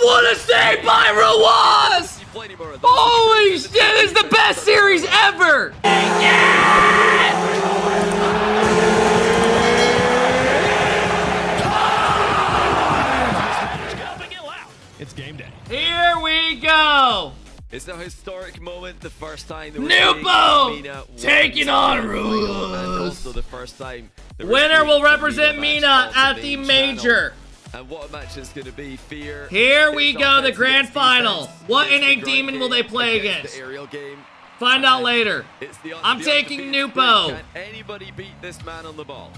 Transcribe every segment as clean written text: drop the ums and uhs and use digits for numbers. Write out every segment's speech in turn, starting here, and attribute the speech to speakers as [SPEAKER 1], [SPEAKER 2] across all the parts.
[SPEAKER 1] what a save by Rawas! Holy shit, this is the best series ever!
[SPEAKER 2] It's game day.
[SPEAKER 1] Here we go!
[SPEAKER 3] It's a historic moment, the first time that
[SPEAKER 1] NWPO taking on
[SPEAKER 3] Rawas. And
[SPEAKER 1] Rawas.
[SPEAKER 3] also the first time the
[SPEAKER 1] Winner will represent Mina at the major.
[SPEAKER 3] And what a match it's going to be. Fear.
[SPEAKER 1] Here we go, the grand final. What innate demon will they play against? Find out later. I'm taking NWPO.
[SPEAKER 3] Can anybody beat this man on the ball?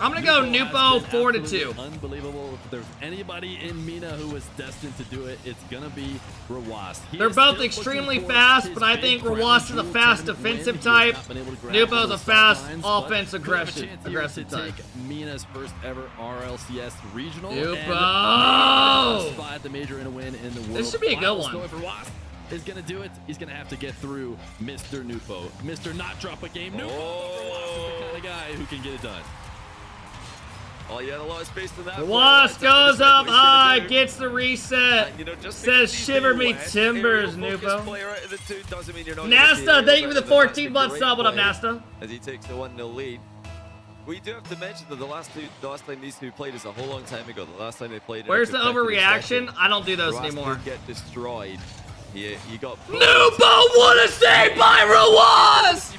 [SPEAKER 1] I'm gonna go NWPO 4-2.
[SPEAKER 2] Unbelievable. If there's anybody in Mina who is destined to do it, it's gonna be Rawas.
[SPEAKER 1] They're both extremely fast, but I think Rawas is a fast defensive type. NWPO is a fast offensive aggressive type.
[SPEAKER 2] Mina's first ever RLCS regional.
[SPEAKER 1] NWPO!
[SPEAKER 2] Spot at the major in a win in the world.
[SPEAKER 1] This should be a good one.
[SPEAKER 2] So if Rawas is gonna do it, he's gonna have to get through Mr. NWPO. Mr. Not Drop a Game. NWPO. Rawas is the kind of guy who can get it done.
[SPEAKER 3] Oh, yeah, a lot of space to that.
[SPEAKER 1] Rawas goes up high, gets the reset. Says shiver me timbers, NWPO. Nasta, thank you for the 14-month sub. What up, Nasta?
[SPEAKER 3] As he takes the 1-0 lead. We do have to mention that the last time these two played is a whole long time ago. The last time they played.
[SPEAKER 1] Where's the overreaction? I don't do those anymore.
[SPEAKER 3] Get destroyed. You got.
[SPEAKER 1] NWPO, what a save by Rawas!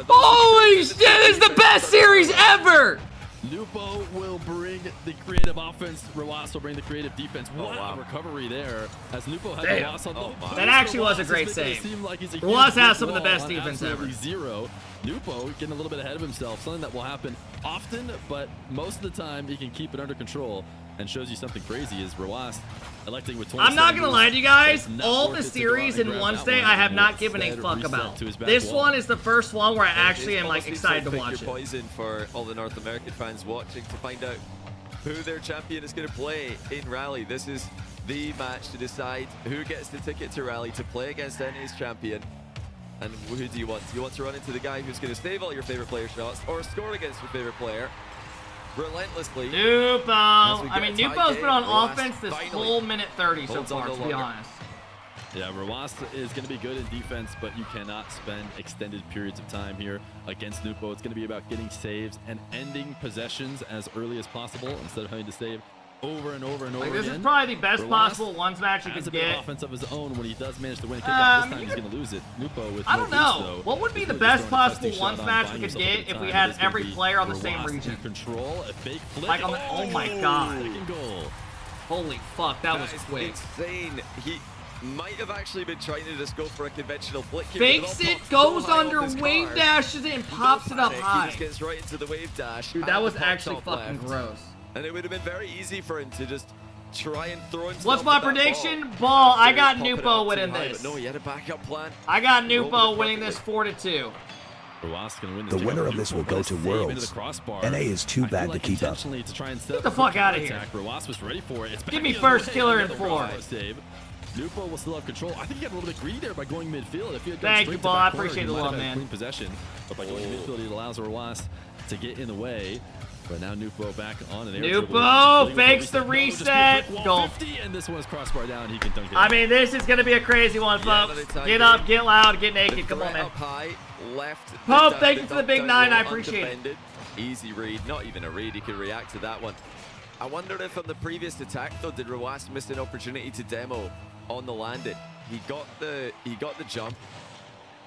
[SPEAKER 1] Holy shit, this is the best series ever!
[SPEAKER 2] NWPO will bring the creative offense. Rawas will bring the creative defense. What a recovery there. As NWPO had the loss on the
[SPEAKER 1] That actually was a great save. Rawas has some of the best defense ever.
[SPEAKER 2] Zero. NWPO getting a little bit ahead of himself. Something that will happen often, but most of the time he can keep it under control. And shows you something crazy is Rawas electing with 27.
[SPEAKER 1] I'm not gonna lie to you guys, all the series in one state I have not given a fuck about. This one is the first one where I actually am like excited to watch it.
[SPEAKER 3] Poison for all the North American fans watching to find out who their champion is going to play in Rally. This is the match to decide who gets the ticket to Rally to play against NA's champion. And who do you want? Do you want to run into the guy who's going to save all your favorite player shots or score against your favorite player? Relentlessly.
[SPEAKER 1] NWPO. I mean, NWPO's been on offense this whole minute 30 so far, to be honest.
[SPEAKER 2] Yeah, Rawas is going to be good in defense, but you cannot spend extended periods of time here against NWPO. It's going to be about getting saves and ending possessions as early as possible instead of having to save over and over and over again.
[SPEAKER 1] This is probably the best possible ones match you could get.
[SPEAKER 2] Offense of his own when he does manage to win a kickoff. This time he's going to lose it. NWPO with
[SPEAKER 1] I don't know. What would be the best possible ones match we could get if we had every player on the same region?
[SPEAKER 2] Control a fake flip.
[SPEAKER 1] Like on the, oh my god.
[SPEAKER 2] Goal.
[SPEAKER 1] Holy fuck, that was quick.
[SPEAKER 3] Insane. He might have actually been trying to just go for a conventional flick.
[SPEAKER 1] Fakes it, goes under, wave dashes it, and pops it up high.
[SPEAKER 3] He just gets right into the wave dash.
[SPEAKER 1] Dude, that was actually fucking gross.
[SPEAKER 3] And it would have been very easy for him to just try and throw himself.
[SPEAKER 1] What's my prediction? Ball. I got NWPO winning this.
[SPEAKER 3] No, he had a backup plan.
[SPEAKER 1] I got NWPO winning this 4-2.
[SPEAKER 4] The winner of this will go to Worlds. NA is too bad to keep up.
[SPEAKER 1] Get the fuck out of here.
[SPEAKER 2] Rawas was ready for it.
[SPEAKER 1] Give me first killer in 4.
[SPEAKER 2] NWPO will still have control. I think he got a little bit greedy there by going midfield. If he had
[SPEAKER 1] Thank you, Ball. I appreciate the love, man.
[SPEAKER 2] Clean possession, but by going midfield, it allows Rawas to get in the way. But now NWPO back on an air
[SPEAKER 1] NWPO fakes the reset. Goal.
[SPEAKER 2] And this one's crossbar down. He can dunk it.
[SPEAKER 1] I mean, this is going to be a crazy one, folks. Get up, get loud, get naked. Come on, man. Pope, thank you for the big 9. I appreciate it.
[SPEAKER 3] Easy read. Not even a read. He could react to that one. I wonder if on the previous attack, though, did Rawas miss an opportunity to demo on the landing? He got the jump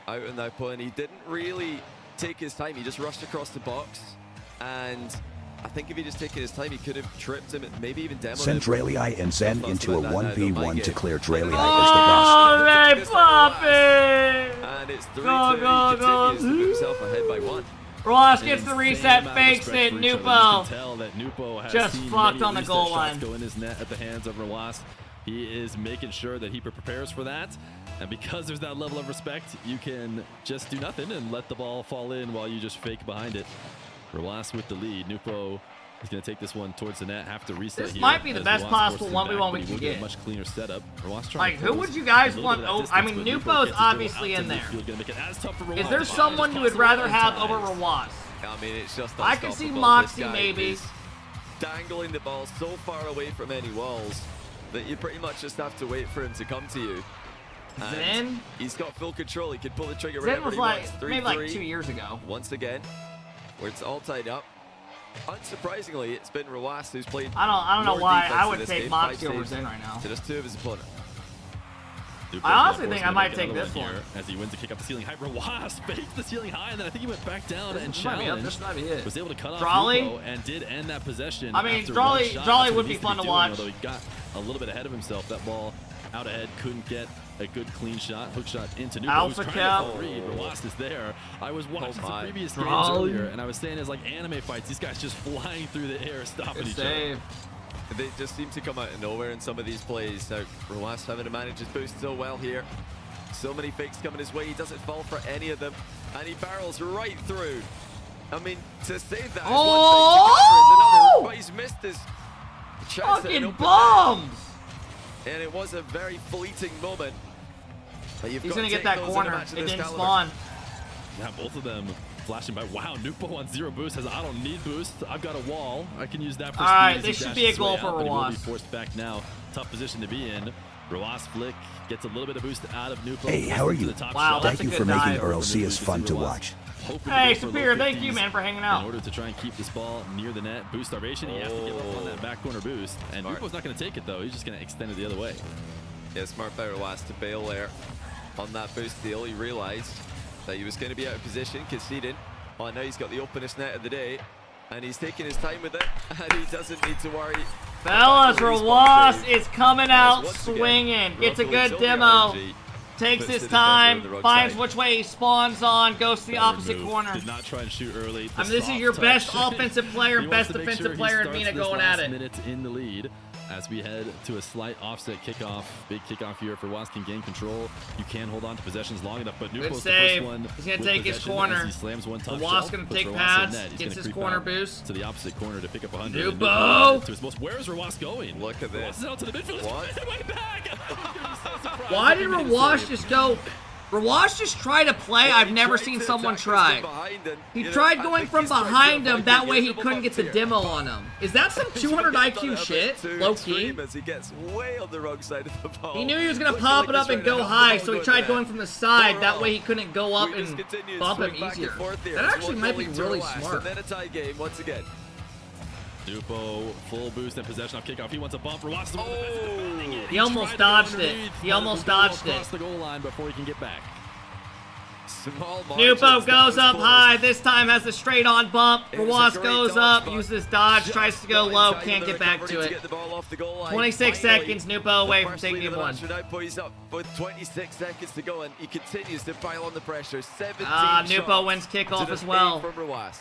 [SPEAKER 3] out on that point. He didn't really take his time. He just rushed across the box. And I think if he just taken his time, he could have tripped him, maybe even demoed
[SPEAKER 4] Send Dralei and Zen into a 1v1 to clear Dralei
[SPEAKER 1] as the best. Oh, they pop it!
[SPEAKER 3] And it's 3-2. He continues to move himself ahead by 1.
[SPEAKER 1] Rawas gets the reset, fakes it, NWPO just fucked on the goal line.
[SPEAKER 2] Go in his net at the hands of Rawas. He is making sure that he prepares for that. And because there's that level of respect, you can just do nothing and let the ball fall in while you just fake behind it. Rawas with the lead. NWPO is going to take this one towards the net. Have to reset.
[SPEAKER 1] This might be the best possible 1v1 we can get.
[SPEAKER 2] A much cleaner setup.
[SPEAKER 1] Like, who would you guys want? Oh, I mean, NWPO is obviously in there. Is there someone you would rather have over Rawas?
[SPEAKER 3] I mean, it's just.
[SPEAKER 1] I can see Moxie maybe.
[SPEAKER 3] Dangling the ball so far away from any walls. that you pretty much just have to wait for him to come to you.
[SPEAKER 1] Zen?
[SPEAKER 3] He's got full control. He can pull the trigger
[SPEAKER 1] Zen
[SPEAKER 3] whenever
[SPEAKER 1] was
[SPEAKER 3] he
[SPEAKER 1] like,
[SPEAKER 3] wants.
[SPEAKER 1] maybe like 2 years ago.
[SPEAKER 3] Once again, where it's all tied up. Unsurprisingly, it's been Rawas who's played.
[SPEAKER 1] I don't know
[SPEAKER 3] more
[SPEAKER 1] why
[SPEAKER 3] defense
[SPEAKER 1] I
[SPEAKER 3] in
[SPEAKER 1] would
[SPEAKER 3] this
[SPEAKER 1] take
[SPEAKER 3] game,
[SPEAKER 1] Moxie
[SPEAKER 3] 5
[SPEAKER 1] over
[SPEAKER 3] saves
[SPEAKER 1] Zen right now.
[SPEAKER 3] to just 2 of his opponent.
[SPEAKER 1] I honestly think I might take this one.
[SPEAKER 2] As he wins the kick up the ceiling high. Rawas faked the ceiling high, and then I think he went back down and
[SPEAKER 1] This might be
[SPEAKER 2] challenged.
[SPEAKER 1] it.
[SPEAKER 2] Was able to cut off
[SPEAKER 1] Drawley?
[SPEAKER 2] NWPO and did end that possession.
[SPEAKER 1] I mean,
[SPEAKER 2] after
[SPEAKER 1] Drawley-
[SPEAKER 2] one shot.
[SPEAKER 1] Drawley
[SPEAKER 2] That's what
[SPEAKER 1] would
[SPEAKER 2] he
[SPEAKER 1] be
[SPEAKER 2] needs
[SPEAKER 1] fun to
[SPEAKER 2] doing,
[SPEAKER 1] watch.
[SPEAKER 2] Although he got a little bit ahead of himself. That ball out ahead, couldn't get a good clean shot, hook shot into NWPO.
[SPEAKER 1] AlphaKep.
[SPEAKER 2] Rawas is there. I was watching some previous games
[SPEAKER 1] Drawley.
[SPEAKER 2] earlier, and I was saying it's like anime fights. These guys just flying through the air, stopping
[SPEAKER 1] Good
[SPEAKER 2] each
[SPEAKER 1] save.
[SPEAKER 2] other.
[SPEAKER 3] They just seem to come out of nowhere in some of these plays. Now, Rawas having to manage his boost so well here. So many fakes coming his way. He doesn't fall for any of them. And he barrels right through. I mean, to save that is
[SPEAKER 1] Oh!
[SPEAKER 3] one thing, to counter is another. But he's missed his chance at an
[SPEAKER 1] Fucking
[SPEAKER 3] open
[SPEAKER 1] bombs!
[SPEAKER 3] net. And it was a very fleeting moment. But you've
[SPEAKER 1] He's
[SPEAKER 3] got
[SPEAKER 1] gonna
[SPEAKER 3] to
[SPEAKER 1] get
[SPEAKER 3] take
[SPEAKER 1] that
[SPEAKER 3] those in a
[SPEAKER 1] corner.
[SPEAKER 3] match of
[SPEAKER 1] It
[SPEAKER 3] this
[SPEAKER 1] didn't
[SPEAKER 3] caliber.
[SPEAKER 1] spawn.
[SPEAKER 2] Yeah, both of them flashing by. Wow, NWPO on 0 boost says, I don't need boost. I've got a wall. I can use that for
[SPEAKER 1] All right,
[SPEAKER 2] speed as
[SPEAKER 1] this
[SPEAKER 2] he
[SPEAKER 1] should
[SPEAKER 2] dashes
[SPEAKER 1] be a
[SPEAKER 2] his way
[SPEAKER 1] goal for
[SPEAKER 2] out, but he will be
[SPEAKER 1] Rawas.
[SPEAKER 2] forced back now. Tough position to be in. Rawas flick gets a little bit of boost out of NWPO.
[SPEAKER 4] Hey, how are you?
[SPEAKER 1] Wow, that's
[SPEAKER 4] Thank
[SPEAKER 1] a
[SPEAKER 4] you
[SPEAKER 1] good
[SPEAKER 4] for making
[SPEAKER 1] dive.
[SPEAKER 4] RLCS fun to watch.
[SPEAKER 1] Hey, Superior, thank you, man, for hanging
[SPEAKER 2] In
[SPEAKER 1] out.
[SPEAKER 2] order to try and keep this ball near the net, boost starvation, he has to give up on that back corner boost. And NWPO's not going to take it, though. He's just going to extend it the other way.
[SPEAKER 3] Yeah, smart by Rawas to bail there on that boost deal. He realized that he was going to be out of position, conceding. Oh, now he's got the openest net of the day, and he's taking his time with it, and he doesn't need to worry.
[SPEAKER 1] Fellas, Rawas is coming out
[SPEAKER 3] Once again,
[SPEAKER 1] swinging. It's a
[SPEAKER 3] RocketLeague's
[SPEAKER 1] good
[SPEAKER 3] only
[SPEAKER 1] demo.
[SPEAKER 3] RNG
[SPEAKER 1] Takes
[SPEAKER 3] puts
[SPEAKER 1] his
[SPEAKER 3] the defender on the
[SPEAKER 1] time,
[SPEAKER 3] wrong
[SPEAKER 1] finds
[SPEAKER 3] side.
[SPEAKER 1] which way he spawns on, goes to the
[SPEAKER 2] Better
[SPEAKER 1] opposite
[SPEAKER 2] move.
[SPEAKER 1] corner.
[SPEAKER 2] Did not try and shoot early.
[SPEAKER 1] I mean, this is your
[SPEAKER 2] Soft
[SPEAKER 1] best
[SPEAKER 2] touch.
[SPEAKER 1] offensive player and
[SPEAKER 2] He wants
[SPEAKER 1] best
[SPEAKER 2] to make
[SPEAKER 1] defensive
[SPEAKER 2] sure he
[SPEAKER 1] player in
[SPEAKER 2] starts
[SPEAKER 1] Mina
[SPEAKER 2] this
[SPEAKER 1] going at
[SPEAKER 2] last
[SPEAKER 1] it.
[SPEAKER 2] minute in the lead as we head to a slight offset kickoff. Big kickoff here for Rawas can gain control. You can hold on to possessions long enough, but NWPO's the
[SPEAKER 1] save.
[SPEAKER 2] first one.
[SPEAKER 1] He's gonna
[SPEAKER 2] with
[SPEAKER 1] take his
[SPEAKER 2] possession
[SPEAKER 1] corner.
[SPEAKER 2] as he slams one tough
[SPEAKER 1] Rawas
[SPEAKER 2] shot,
[SPEAKER 1] gonna
[SPEAKER 2] puts
[SPEAKER 1] take
[SPEAKER 2] Rawas in
[SPEAKER 1] pads,
[SPEAKER 2] net. He's
[SPEAKER 1] gets
[SPEAKER 2] gonna
[SPEAKER 1] his
[SPEAKER 2] creep
[SPEAKER 1] corner
[SPEAKER 2] out
[SPEAKER 1] boost.
[SPEAKER 2] to the opposite corner to pick up 100. and
[SPEAKER 1] NWPO!
[SPEAKER 2] to his most. Where is Rawas going?
[SPEAKER 3] Look at this.
[SPEAKER 2] Rawas is out to the midfield.
[SPEAKER 3] What?
[SPEAKER 2] He's way back. I'm gonna be so surprised
[SPEAKER 1] Why
[SPEAKER 2] if he
[SPEAKER 1] did
[SPEAKER 2] made a
[SPEAKER 1] Rawas
[SPEAKER 2] save.
[SPEAKER 1] just go? Rawas just tried to play. I've never seen someone try. He tried going from behind him, that way he couldn't get the demo on him. Is that some 200 IQ shit? Low key.
[SPEAKER 3] As he gets way on the wrong side of the ball.
[SPEAKER 1] He knew he was gonna
[SPEAKER 3] Looks
[SPEAKER 1] pop
[SPEAKER 3] like
[SPEAKER 1] it up
[SPEAKER 3] he's
[SPEAKER 1] and
[SPEAKER 3] trying
[SPEAKER 1] go
[SPEAKER 3] to
[SPEAKER 1] high,
[SPEAKER 3] help the
[SPEAKER 1] so he
[SPEAKER 3] ball
[SPEAKER 1] tried
[SPEAKER 3] go
[SPEAKER 1] going
[SPEAKER 3] net.
[SPEAKER 1] from the side.
[SPEAKER 3] Four
[SPEAKER 1] That
[SPEAKER 3] all.
[SPEAKER 1] way he couldn't go up
[SPEAKER 3] We just
[SPEAKER 1] and
[SPEAKER 3] continue
[SPEAKER 1] bump him
[SPEAKER 3] swing back and
[SPEAKER 1] easier.
[SPEAKER 3] forth here.
[SPEAKER 1] That
[SPEAKER 3] It's
[SPEAKER 1] actually
[SPEAKER 3] one
[SPEAKER 1] might be
[SPEAKER 3] goalie to
[SPEAKER 1] really
[SPEAKER 3] Rawas,
[SPEAKER 1] smart.
[SPEAKER 3] And then a tie game once again.
[SPEAKER 2] NWPO full boost and possession off kickoff. He wants a bump. Rawas is
[SPEAKER 3] Oh.
[SPEAKER 1] He almost dodged it. He almost dodged it.
[SPEAKER 2] Across the goal line before he can get back.
[SPEAKER 3] Small margins,
[SPEAKER 1] NWPO
[SPEAKER 3] that
[SPEAKER 1] goes
[SPEAKER 3] was
[SPEAKER 1] up
[SPEAKER 3] close.
[SPEAKER 1] high. This time has the straight on bump.
[SPEAKER 3] It was a
[SPEAKER 1] Rawas
[SPEAKER 3] great
[SPEAKER 1] goes
[SPEAKER 3] dodge,
[SPEAKER 1] up,
[SPEAKER 3] but
[SPEAKER 1] uses dodge,
[SPEAKER 3] just
[SPEAKER 1] tries to go
[SPEAKER 3] not in
[SPEAKER 1] low,
[SPEAKER 3] time
[SPEAKER 1] can't
[SPEAKER 3] in the
[SPEAKER 1] get back
[SPEAKER 3] recovery
[SPEAKER 1] to
[SPEAKER 3] get
[SPEAKER 1] it.
[SPEAKER 3] the ball off the goal line.
[SPEAKER 1] 26
[SPEAKER 3] Finally,
[SPEAKER 1] seconds, NWPO away
[SPEAKER 3] the
[SPEAKER 1] from
[SPEAKER 3] first
[SPEAKER 1] taking
[SPEAKER 3] lead
[SPEAKER 1] game
[SPEAKER 3] of the
[SPEAKER 1] one.
[SPEAKER 3] match, and now he's up with 26 seconds to go, and he continues to pile on the pressure. 17
[SPEAKER 1] NWPO
[SPEAKER 3] shots
[SPEAKER 1] wins kickoff
[SPEAKER 3] to
[SPEAKER 1] as
[SPEAKER 3] the
[SPEAKER 1] well.
[SPEAKER 3] 8 from Rawas.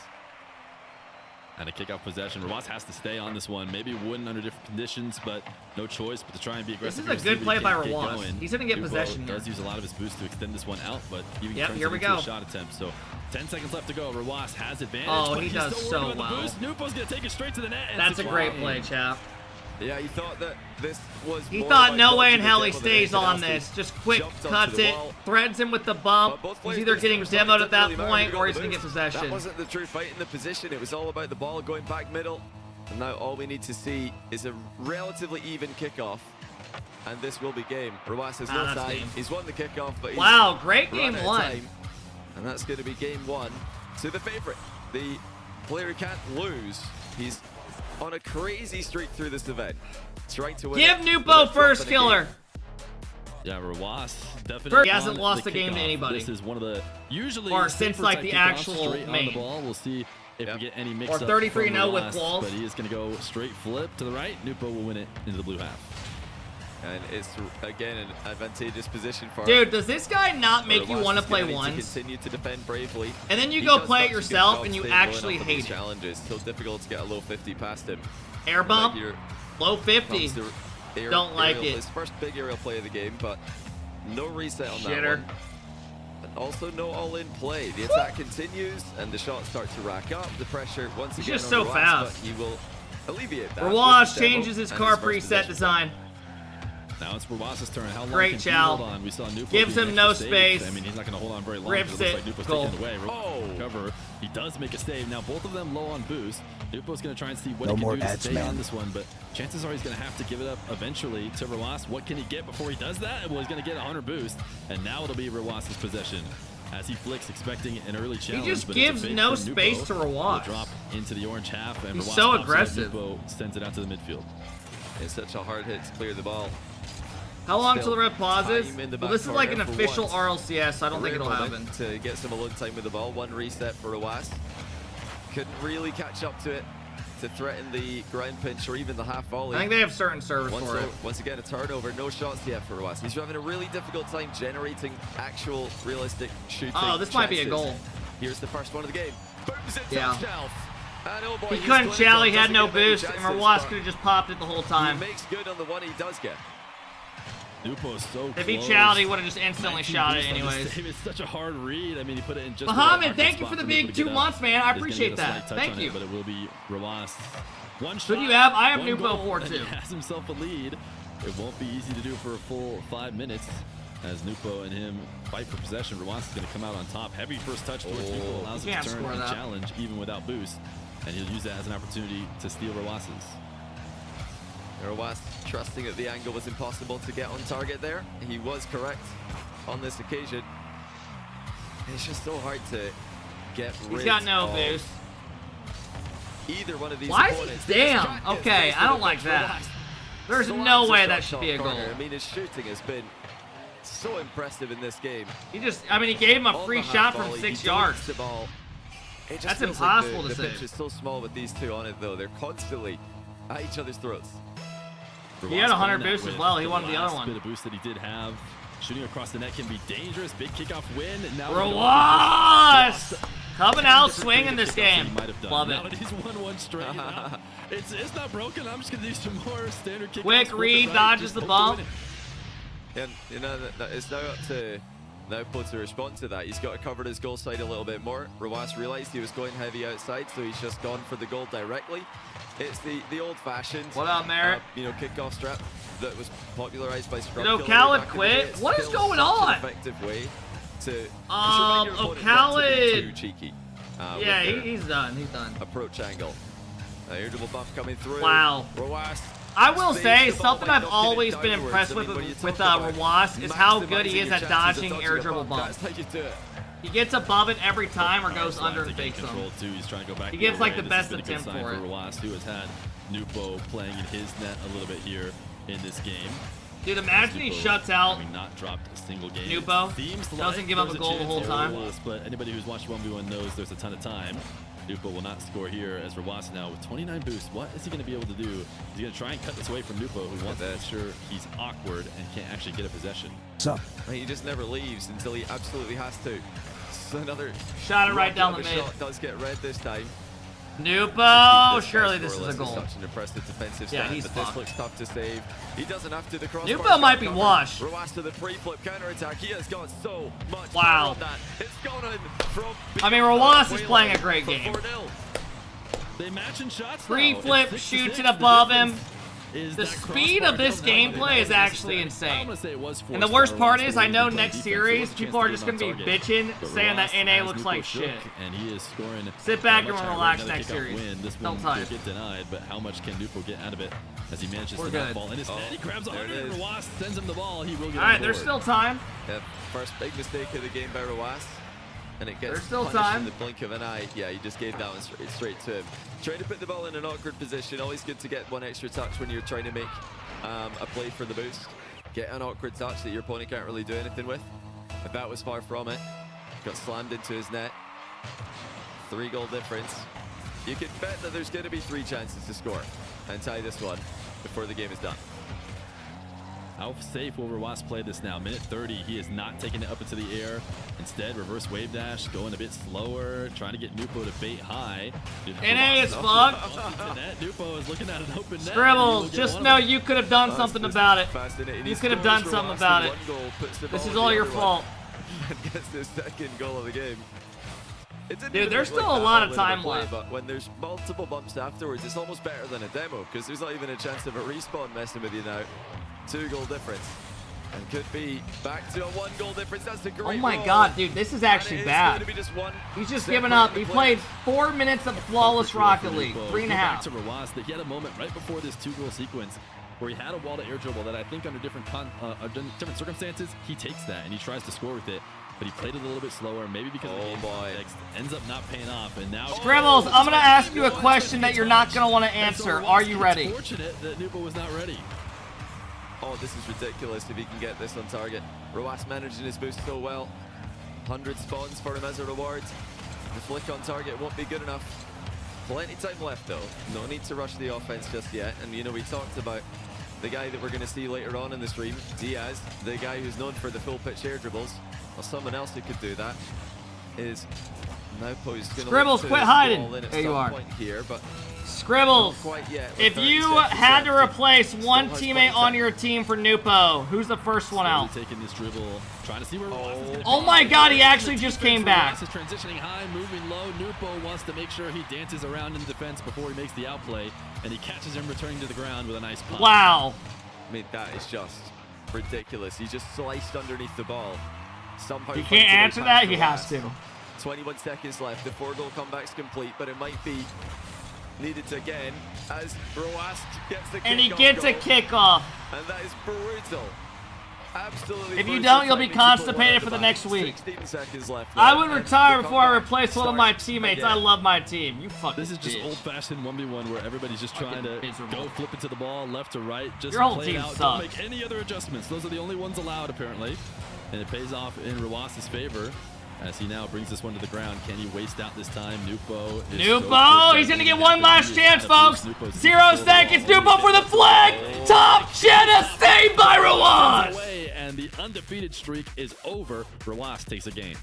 [SPEAKER 2] And a kickoff possession. Rawas has to stay on this one. Maybe wouldn't under different conditions, but no choice but to try and be aggressive.
[SPEAKER 1] This is a
[SPEAKER 2] here,
[SPEAKER 1] good
[SPEAKER 2] see
[SPEAKER 1] play
[SPEAKER 2] if he
[SPEAKER 1] by
[SPEAKER 2] can get
[SPEAKER 1] Rawas.
[SPEAKER 2] going.
[SPEAKER 1] He's gonna get
[SPEAKER 2] NWPO
[SPEAKER 1] possession here.
[SPEAKER 2] does use a lot of his boost to extend this one out, but even
[SPEAKER 1] Yep,
[SPEAKER 2] turns
[SPEAKER 1] here
[SPEAKER 2] it
[SPEAKER 1] we
[SPEAKER 2] into
[SPEAKER 1] go.
[SPEAKER 2] a shot attempt. So 10 seconds left to go. Rawas has advantage.
[SPEAKER 1] Oh,
[SPEAKER 2] but
[SPEAKER 1] he
[SPEAKER 2] he's
[SPEAKER 1] does
[SPEAKER 2] still
[SPEAKER 1] so
[SPEAKER 2] working on the
[SPEAKER 1] well.
[SPEAKER 2] boost. NWPO's gonna take it straight to the net. and
[SPEAKER 1] That's a
[SPEAKER 2] it's
[SPEAKER 1] great
[SPEAKER 2] wide.
[SPEAKER 1] play, chap.
[SPEAKER 3] Yeah, he thought that this was
[SPEAKER 1] He
[SPEAKER 3] more
[SPEAKER 1] thought
[SPEAKER 3] about
[SPEAKER 1] no way in
[SPEAKER 3] dodging the
[SPEAKER 1] hell he
[SPEAKER 3] demo than
[SPEAKER 1] stays
[SPEAKER 3] anything
[SPEAKER 1] on
[SPEAKER 3] else.
[SPEAKER 1] this. Just quick
[SPEAKER 3] Jumped onto
[SPEAKER 1] cuts
[SPEAKER 3] the
[SPEAKER 1] it,
[SPEAKER 3] wall.
[SPEAKER 1] threads him with the bump.
[SPEAKER 3] But both
[SPEAKER 1] He's
[SPEAKER 3] players
[SPEAKER 1] either
[SPEAKER 3] did
[SPEAKER 1] getting
[SPEAKER 3] first time,
[SPEAKER 1] demoed
[SPEAKER 3] it
[SPEAKER 1] at that
[SPEAKER 3] didn't really matter
[SPEAKER 1] point
[SPEAKER 3] who
[SPEAKER 1] or
[SPEAKER 3] got
[SPEAKER 1] he's
[SPEAKER 3] the
[SPEAKER 1] gonna get
[SPEAKER 3] boost.
[SPEAKER 1] possession.
[SPEAKER 3] That wasn't the true fight in the position. It was all about the ball going back middle. And now all we need to see is a relatively even kickoff. And this will be game. Rawas has no
[SPEAKER 1] that's
[SPEAKER 3] time.
[SPEAKER 1] game.
[SPEAKER 3] He's won the kickoff, but he's
[SPEAKER 1] Wow, great
[SPEAKER 3] run
[SPEAKER 1] game
[SPEAKER 3] out of
[SPEAKER 1] one.
[SPEAKER 3] time. And that's going to be game one to the favorite. The player who can't lose. He's on a crazy streak through this event. Trying to win
[SPEAKER 1] Give
[SPEAKER 3] it
[SPEAKER 1] NWPO
[SPEAKER 3] without
[SPEAKER 1] first
[SPEAKER 3] dropping a game.
[SPEAKER 1] killer.
[SPEAKER 2] Yeah, Rawas definitely.
[SPEAKER 1] He hasn't
[SPEAKER 2] on
[SPEAKER 1] lost
[SPEAKER 2] the
[SPEAKER 1] a game to
[SPEAKER 2] kickoff.
[SPEAKER 1] anybody.
[SPEAKER 2] This is one of the usually
[SPEAKER 1] Or since,
[SPEAKER 2] safer
[SPEAKER 1] like,
[SPEAKER 2] type
[SPEAKER 1] the
[SPEAKER 2] kickoffs,
[SPEAKER 1] actual
[SPEAKER 2] straight on
[SPEAKER 1] main.
[SPEAKER 2] the ball. We'll see if we get any mix
[SPEAKER 1] Or
[SPEAKER 2] up
[SPEAKER 1] 33-0
[SPEAKER 2] from
[SPEAKER 1] with
[SPEAKER 2] Rawas,
[SPEAKER 1] walls.
[SPEAKER 2] but he is going to go straight flip to the right. NWPO will win it into the blue half.
[SPEAKER 3] And it's, again, an advantageous position for
[SPEAKER 1] Dude, does this guy not make you
[SPEAKER 3] Rawas
[SPEAKER 1] want to
[SPEAKER 3] is
[SPEAKER 1] play
[SPEAKER 3] gonna need
[SPEAKER 1] once?
[SPEAKER 3] To continue to defend bravely.
[SPEAKER 1] And then you
[SPEAKER 3] He
[SPEAKER 1] go
[SPEAKER 3] does
[SPEAKER 1] play it
[SPEAKER 3] such a good
[SPEAKER 1] yourself
[SPEAKER 3] job
[SPEAKER 1] and you
[SPEAKER 3] staying low
[SPEAKER 1] actually
[SPEAKER 3] enough on these
[SPEAKER 1] hate it.
[SPEAKER 3] challenges. Still difficult to get a low 50 past him.
[SPEAKER 1] Air bump,
[SPEAKER 3] Like your-
[SPEAKER 1] low 50.
[SPEAKER 3] comes to
[SPEAKER 1] Don't like
[SPEAKER 3] aerial,
[SPEAKER 1] it.
[SPEAKER 3] His first big aerial play of the game, but no reset on that
[SPEAKER 1] Shitter.
[SPEAKER 3] one. And also no all-in play. The attack continues, and the shots start to rack up. The pressure once
[SPEAKER 1] He's
[SPEAKER 3] again
[SPEAKER 1] just
[SPEAKER 3] on
[SPEAKER 1] so
[SPEAKER 3] Rawas,
[SPEAKER 1] fast.
[SPEAKER 3] but he will alleviate that.
[SPEAKER 1] Rawas
[SPEAKER 3] with the demo
[SPEAKER 1] changes his
[SPEAKER 3] and
[SPEAKER 1] car
[SPEAKER 3] first
[SPEAKER 1] preset
[SPEAKER 3] possession.
[SPEAKER 1] design.
[SPEAKER 2] Now it's Rawas's turn. How long
[SPEAKER 1] Great
[SPEAKER 2] can
[SPEAKER 1] chow.
[SPEAKER 2] he hold on? We saw NWPO
[SPEAKER 1] Gives him no space.
[SPEAKER 2] I mean, he's not going to hold on very long.
[SPEAKER 1] Rips
[SPEAKER 2] it.
[SPEAKER 1] It.
[SPEAKER 2] Looks like
[SPEAKER 1] Goal.
[SPEAKER 2] NWPO's taking it away. Cover. He does make a save. Now both of them low on boost. NWPO's going to try and see what he can do to stay on this one, but chances are he's going to have to give it up eventually to Rawas. What can he get before he does that? Well, he's going to get 100 boost, and now it'll be Rawas's possession. As he flicks, expecting an early challenge.
[SPEAKER 1] He just gives no space to Rawas.
[SPEAKER 2] Drop into the orange half, and
[SPEAKER 1] he's
[SPEAKER 2] Rawas
[SPEAKER 1] so aggressive.
[SPEAKER 2] NWPO sends it out to the midfield.
[SPEAKER 3] It's such a hard hit to clear the ball.
[SPEAKER 1] How long till the ref pauses?
[SPEAKER 3] Time in the
[SPEAKER 1] Well,
[SPEAKER 3] back
[SPEAKER 1] this is like an
[SPEAKER 3] corner for
[SPEAKER 1] official
[SPEAKER 3] once.
[SPEAKER 1] RLCS, so I don't think
[SPEAKER 3] Rare
[SPEAKER 1] it'll
[SPEAKER 3] moment
[SPEAKER 1] happen.
[SPEAKER 3] to get some alone time with the ball. One reset for Rawas. Couldn't really catch up to it to threaten the ground pinch or even the half volley.
[SPEAKER 1] I think they have certain servers for it.
[SPEAKER 3] Once again, a turnover. No shots yet for Rawas. He's having a really difficult time generating actual realistic shooting.
[SPEAKER 1] Oh, this might be a
[SPEAKER 3] chances.
[SPEAKER 1] goal.
[SPEAKER 3] Here's the first one of the game. Booms it
[SPEAKER 1] Yeah.
[SPEAKER 3] to shelf. And oh boy,
[SPEAKER 1] He
[SPEAKER 3] he's
[SPEAKER 1] couldn't
[SPEAKER 3] clinical.
[SPEAKER 1] chow, he had
[SPEAKER 3] Doesn't
[SPEAKER 1] no
[SPEAKER 3] get many
[SPEAKER 1] boost, and
[SPEAKER 3] chances,
[SPEAKER 1] Rawas
[SPEAKER 3] but
[SPEAKER 1] could have just popped it the whole time.
[SPEAKER 3] He makes good on the one he does get.
[SPEAKER 2] NWPO's so
[SPEAKER 1] If he
[SPEAKER 2] close.
[SPEAKER 1] chowed, he would have just instantly
[SPEAKER 2] 19
[SPEAKER 1] shot it
[SPEAKER 2] boost on this
[SPEAKER 1] anyways.
[SPEAKER 2] save. It's such a hard read. I mean, he put it in just
[SPEAKER 1] Muhammad, thank you for the big 2 months, man. I
[SPEAKER 2] He's gonna
[SPEAKER 1] appreciate
[SPEAKER 2] get a
[SPEAKER 1] that.
[SPEAKER 2] slight touch
[SPEAKER 1] Thank
[SPEAKER 2] on
[SPEAKER 1] you.
[SPEAKER 2] it, but it will be Rawas. One
[SPEAKER 1] Who
[SPEAKER 2] shot.
[SPEAKER 1] do you have? I have
[SPEAKER 2] one
[SPEAKER 1] NWPO
[SPEAKER 2] goal,
[SPEAKER 1] 4-2.
[SPEAKER 2] and he has himself a lead. It won't be easy to do for a full 5 minutes. As NWPO and him fight for possession, Rawas is going to come out on top. Heavy first touch towards NWPO allows him to turn and challenge even without boost. And he'll use that as an opportunity to steal Rawas's.
[SPEAKER 3] Rawas trusting that the angle was impossible to get on target there. He was correct on this occasion. It's just so hard to get rid
[SPEAKER 1] He's got no
[SPEAKER 3] of
[SPEAKER 1] boost.
[SPEAKER 3] either one of these
[SPEAKER 1] Why
[SPEAKER 3] opponents.
[SPEAKER 1] is he damn? Okay, I don't like that. There's no way that should be a goal.
[SPEAKER 3] I mean, his shooting has been so impressive in this game.
[SPEAKER 1] He just, I mean, he gave him a free shot from 6 yards.
[SPEAKER 3] The ball. It just
[SPEAKER 1] That's
[SPEAKER 3] feels
[SPEAKER 1] impossible
[SPEAKER 3] like
[SPEAKER 1] to
[SPEAKER 3] the pitch
[SPEAKER 1] save.
[SPEAKER 3] is so small with these two on it, though. They're constantly at each other's throats.
[SPEAKER 1] He had 100 boost as well. He wanted the other one.
[SPEAKER 2] Bit of boost that he did have. Shooting across the net can be dangerous. Big kickoff win. Now
[SPEAKER 1] Rawas coming out swinging this game. Love
[SPEAKER 2] Now
[SPEAKER 1] it.
[SPEAKER 2] it is 1-1 straight. It's not broken. I'm just gonna do some more standard kickoffs.
[SPEAKER 1] Quick read, dodges the bump.
[SPEAKER 3] And you know, it's now up to NWPO to respond to that. He's got to cover his goal side a little bit more. Rawas realized he was going heavy outside, so he's just gone for the goal directly. It's the old-fashioned,
[SPEAKER 1] What up, Merritt?
[SPEAKER 3] kickoff strap that was popularized by Scrum.
[SPEAKER 1] Khaled quit? What is going on?
[SPEAKER 3] Effective way to
[SPEAKER 1] Khaled.
[SPEAKER 3] too cheeky.
[SPEAKER 1] Yeah, he's done. He's done.
[SPEAKER 3] Approach angle. Irritable bump coming through.
[SPEAKER 1] Wow.
[SPEAKER 3] Rawas.
[SPEAKER 1] I will say, something I've always been impressed with Rawas is how good he is at dodging air dribble bumps.
[SPEAKER 3] That's how you do it.
[SPEAKER 1] He gets above it every time or goes under and fakes them.
[SPEAKER 2] He's trying to go back.
[SPEAKER 1] He gives like the
[SPEAKER 2] This
[SPEAKER 1] best
[SPEAKER 2] has been a good
[SPEAKER 1] attempt
[SPEAKER 2] sign
[SPEAKER 1] for it.
[SPEAKER 2] Rawas, who has had NWPO playing in his net a little bit here in this game.
[SPEAKER 1] Dude, imagine he shuts out
[SPEAKER 2] having not dropped a single game.
[SPEAKER 1] NWPO, doesn't give up a goal the whole time.
[SPEAKER 2] But anybody who's watched 1v1 knows there's a ton of time. NWPO will not score here as Rawas now with 29 boosts. What is he going to be able to do? He's going to try and cut this away from NWPO, who wants to make sure he's awkward and can't actually get a possession.
[SPEAKER 4] So
[SPEAKER 3] he just never leaves until he absolutely has to. So another
[SPEAKER 1] shot it right down the mid.
[SPEAKER 3] Shot does get red this time.
[SPEAKER 1] NWPO, surely this is a goal.
[SPEAKER 3] Such an impressive defensive
[SPEAKER 1] Yeah,
[SPEAKER 3] stand,
[SPEAKER 1] he's
[SPEAKER 3] but
[SPEAKER 1] fucked.
[SPEAKER 3] this looks tough to save. He doesn't have to. The crossbar
[SPEAKER 1] NWPO might be
[SPEAKER 3] covered.
[SPEAKER 1] washed.
[SPEAKER 3] Rawas to the pre-flip counter-attack. He has got so much
[SPEAKER 1] Wow.
[SPEAKER 3] power on that. It's gone in from
[SPEAKER 1] I mean, Rawas is playing a great game.
[SPEAKER 3] 4-0.
[SPEAKER 2] They match in shots.
[SPEAKER 1] Free flip, shoots it above him. The speed of this gameplay is actually insane. And the worst part is, I know next series, people are just going to be bitching, saying that NA looks like shit.
[SPEAKER 2] And he is scoring.
[SPEAKER 1] Sit back and relax next series.
[SPEAKER 2] This
[SPEAKER 1] Don't
[SPEAKER 2] one
[SPEAKER 1] type.
[SPEAKER 2] will get denied, but how much can NWPO get out of it as he manages
[SPEAKER 1] We're
[SPEAKER 2] to not
[SPEAKER 1] good.
[SPEAKER 2] fall in his net? He grabs 100
[SPEAKER 3] there it
[SPEAKER 2] and
[SPEAKER 3] is.
[SPEAKER 2] Rawas sends him the ball. He will get
[SPEAKER 1] Alright,
[SPEAKER 2] on
[SPEAKER 1] there's
[SPEAKER 2] board.
[SPEAKER 1] still time.
[SPEAKER 3] Yeah, first big mistake of the game by Rawas. And it gets
[SPEAKER 1] There's still
[SPEAKER 3] punished
[SPEAKER 1] time.
[SPEAKER 3] in the blink of an eye. Yeah, he just gave that one straight to him. Trying to put the ball in an awkward position. Always good to get one extra touch when you're trying to make a play for the boost. Get an awkward touch that your opponent can't really do anything with. But that was far from it. Got slammed into his net. 3-goal difference. You can bet that there's going to be 3 chances to score and tie this one before the game is done.
[SPEAKER 2] How safe will Rawas play this now? Minute 30, he is not taking it up into the air. Instead, reverse wave dash, going a bit slower, trying to get NWPO to bait high.
[SPEAKER 1] NA is fucked.
[SPEAKER 2] NWPO is looking at an open net.
[SPEAKER 1] Scribbles, just know you could have done something about it. You could have done something about it. This is all your fault.
[SPEAKER 3] Gets his second goal of the game.
[SPEAKER 1] Dude, there's still a lot of time left.
[SPEAKER 3] But when there's multiple bumps afterwards, it's almost better than a demo because there's not even a chance of a respawn messing with you now. 2-goal difference. And could be back to a 1-goal difference. That's a great
[SPEAKER 1] Oh my
[SPEAKER 3] roll.
[SPEAKER 1] god, dude, this is actually bad. He's just giving up. He played 4 minutes of flawless Rocket League. 3.5.
[SPEAKER 2] Back to Rawas, that he had a moment right before this 2-goal sequence where he had a wall to air dribble that I think under different circumstances, he takes that and he tries to score with it. But he played it a little bit slower, maybe because of the game context, ends up not paying off, and now...
[SPEAKER 1] Scribbles, I'm going to ask you a question that you're not going to want to answer. Are you ready?
[SPEAKER 2] It's fortunate that NWPO was not ready.
[SPEAKER 3] Oh, this is ridiculous if he can get this on target. Rawas managing his boost so well. 100 spawns for him as a reward. The flick on target won't be good enough. Plenty time left though. No need to rush the offense just yet. And you know, we talked about the guy that we're going to see later on in the stream, Diaz, the guy who's known for the full pitch air dribbles. Well, someone else who could do that is NWPO's going to
[SPEAKER 1] Scribbles, quit hiding. There you are.
[SPEAKER 3] Here, but
[SPEAKER 1] Scribbles, if you had to replace one teammate on your team for NWPO, who's the first one out?
[SPEAKER 2] Taking this dribble, trying to see where
[SPEAKER 1] oh my god, he actually just came back.
[SPEAKER 2] Is transitioning high, moving low. NWPO wants to make sure he dances around in defense before he makes the outplay, and he catches him returning to the ground with a nice pop.
[SPEAKER 1] Wow.
[SPEAKER 3] I mean, that is just ridiculous. He just sliced underneath the ball. Somehow
[SPEAKER 1] he can't answer that, he has to.
[SPEAKER 3] 21 seconds left. The 4-goal comeback's complete, but it might be needed again as Rawas gets the kickoff.
[SPEAKER 1] And he gets a kickoff.
[SPEAKER 3] And that is brutal. Absolutely.
[SPEAKER 1] If you don't, you'll be constipated for the next week.
[SPEAKER 3] 16 seconds left.
[SPEAKER 1] I would retire before I replace one of my teammates. I love my team. You fucking
[SPEAKER 2] This is just old-fashioned 1v1 where everybody's just trying to go flip into the ball left to right. Just
[SPEAKER 1] your whole
[SPEAKER 2] play
[SPEAKER 1] team
[SPEAKER 2] it out.
[SPEAKER 1] sucks.
[SPEAKER 2] Don't make any other adjustments. Those are the only ones allowed, apparently. And it pays off in Rawas's favor as he now brings this one to the ground. Can he waste out this time? NWPO is
[SPEAKER 1] NWPO, he's going to get one last chance, folks. 0 seconds. NWPO for the flag. Top Jenna saved by Rawas.
[SPEAKER 2] And the undefeated streak is over. Rawas takes a game.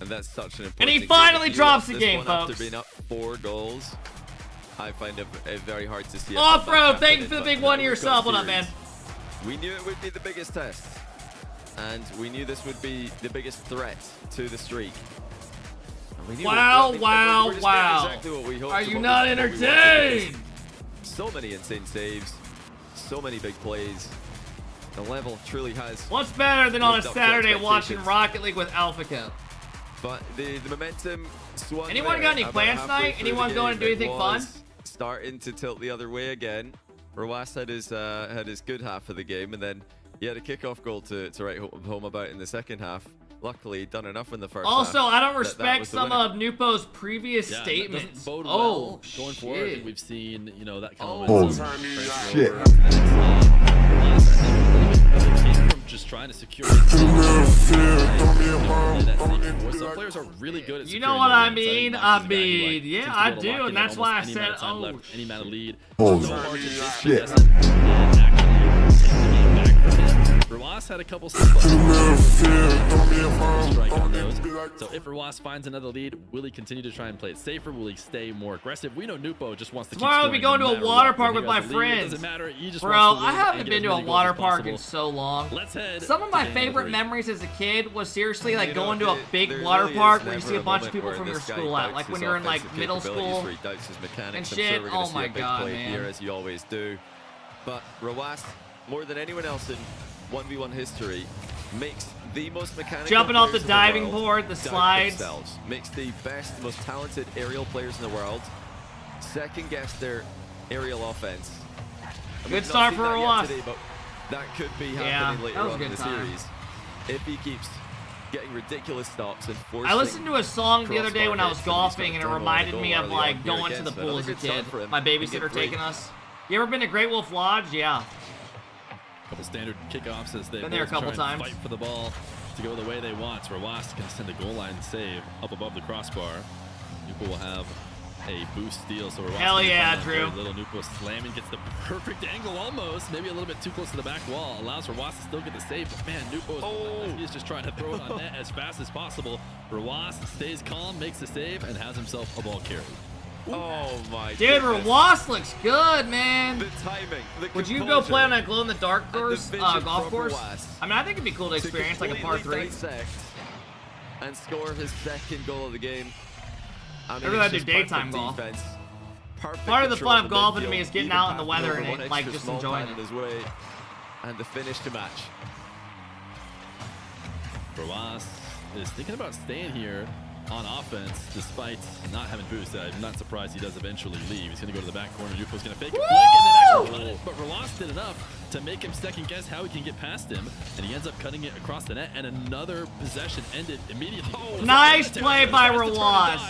[SPEAKER 3] And that's such an important
[SPEAKER 1] And he finally drops a game,
[SPEAKER 3] folks. After being up 4 goals, I find it very hard to see.
[SPEAKER 1] Off-road, thank you for the big one to yourself. What up, man?
[SPEAKER 3] We knew it would be the biggest test. And we knew this would be the biggest threat to the streak.
[SPEAKER 1] Wow.
[SPEAKER 3] Exactly what we hoped.
[SPEAKER 1] Are you not entertained?
[SPEAKER 3] So many insane saves, so many big plays. The level truly has.
[SPEAKER 1] What's better than on a Saturday watching Rocket League with AlphaKep?
[SPEAKER 3] But the momentum swung.
[SPEAKER 1] Anyone got any plans tonight? Anyone going to do anything fun?
[SPEAKER 3] Starting to tilt the other way again. Rawas had his good half of the game, and then he had a kickoff goal to write home about in the second half. Luckily, he'd done enough in the first half.
[SPEAKER 1] Also, I don't respect some of NWPO's previous statements.
[SPEAKER 2] Bode
[SPEAKER 1] well.
[SPEAKER 2] Going forward, I think we've seen, you know, that kind of
[SPEAKER 4] shit.
[SPEAKER 2] Just trying to secure. Some players are really good at.
[SPEAKER 1] You know what I mean? Yeah, I do, and that's why I said, oh,
[SPEAKER 2] any amount of lead.
[SPEAKER 4] Shit.
[SPEAKER 2] Rawas had a couple strike on those. So if Rawas finds another lead, will he continue to try and play it safer? Will he stay more aggressive? We know NWPO just wants to
[SPEAKER 1] tomorrow
[SPEAKER 2] keep
[SPEAKER 1] we'll be going to a water park with my friends.
[SPEAKER 2] Doesn't matter. He just
[SPEAKER 1] bro,
[SPEAKER 2] wants to
[SPEAKER 1] I haven't been to a water park in so long.
[SPEAKER 2] Let's head.
[SPEAKER 1] Some of my favorite memories as a kid was seriously like going to a big water park where you see a bunch of people from your school out, like when you're in like middle school and shit. Oh my god, man.
[SPEAKER 3] As you always do. But Rawas, more than anyone else in 1v1 history, makes the most mechanical
[SPEAKER 1] jumping off the
[SPEAKER 3] players
[SPEAKER 1] diving
[SPEAKER 3] in the world
[SPEAKER 1] board, the slides,
[SPEAKER 3] makes the best, most talented aerial players in the world second guess their aerial offense.
[SPEAKER 1] Good start for Rawas
[SPEAKER 3] today, but that could be happening later on in the series if he keeps getting ridiculous stops and forcing.
[SPEAKER 1] I listened to a song the other day when I was golfing, and it reminded me of like going to the pool as a kid. My babysitter taking us. You ever been to Great Wolf Lodge? Yeah.
[SPEAKER 2] Couple standard kickoffs as they
[SPEAKER 1] been there a couple times.
[SPEAKER 2] Fight for the ball to go the way they want. Rawas can send a goal line save up above the crossbar. NWPO will have a boost steal. So Rawas
[SPEAKER 1] hell yeah, Drew.
[SPEAKER 2] Little NWPO slamming, gets the perfect angle almost. Maybe a little bit too close to the back wall. Allows Rawas to still get the save. But man, NWPO is just trying to throw it on net as fast as possible. Rawas stays calm, makes the save, and has himself a ball carry.
[SPEAKER 3] Oh my
[SPEAKER 1] dude, Rawas looks good, man.
[SPEAKER 3] The timing, the
[SPEAKER 1] would you go play on a glow-in-the-dark course, golf course? I mean, I think it'd be cool to experience like a par 3.
[SPEAKER 3] And score his second goal of the game. I mean,
[SPEAKER 1] I'd rather do daytime golf. Part of the fun of golfing to me is getting out in the weather and like just enjoying it.
[SPEAKER 3] and the finish to match.
[SPEAKER 2] Roas is thinking about staying here on offense despite not having boost. I'm not surprised he does eventually leave. He's going to go to the back corner. NWPO's going to fake a flick and then actually cut it. But Roas did enough to make him second guess how he can get past him, and he ends up cutting it across the net, and another possession ended immediately. Oh,
[SPEAKER 1] nice play by Roas.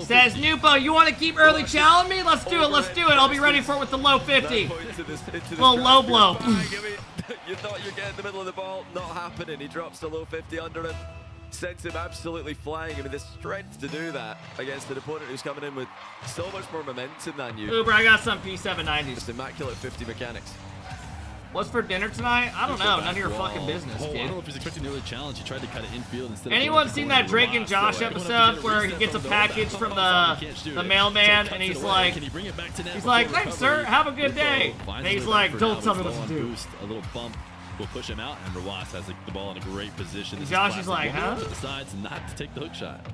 [SPEAKER 1] Says NWPO, you want to keep early challenge me? Let's do it. Let's do it. I'll be ready for it with the low 50. Little low blow.
[SPEAKER 3] You thought you're getting in the middle of the ball. Not happening. He drops the low 50 under him. Sends him absolutely flying. I mean, the strength to do that against an opponent who's coming in with so much more momentum than you.
[SPEAKER 1] Uber, I got some P790s.
[SPEAKER 3] Just immaculate 50 mechanics.
[SPEAKER 1] What's for dinner tonight? I don't know. None of your fucking business,
[SPEAKER 2] I
[SPEAKER 1] kid.
[SPEAKER 2] don't know if he's expecting an early challenge. He tried to cut it infield instead of...
[SPEAKER 1] Anyone seen that Drake and Josh episode where he gets a package from the mailman and he's like, thanks, sir. Have a good day. And he's like, don't tell me what to do.
[SPEAKER 2] A little bump will push him out, and Roas has the ball in a great position.
[SPEAKER 1] And Josh is like, huh?
[SPEAKER 2] Decides not to take the hook shot.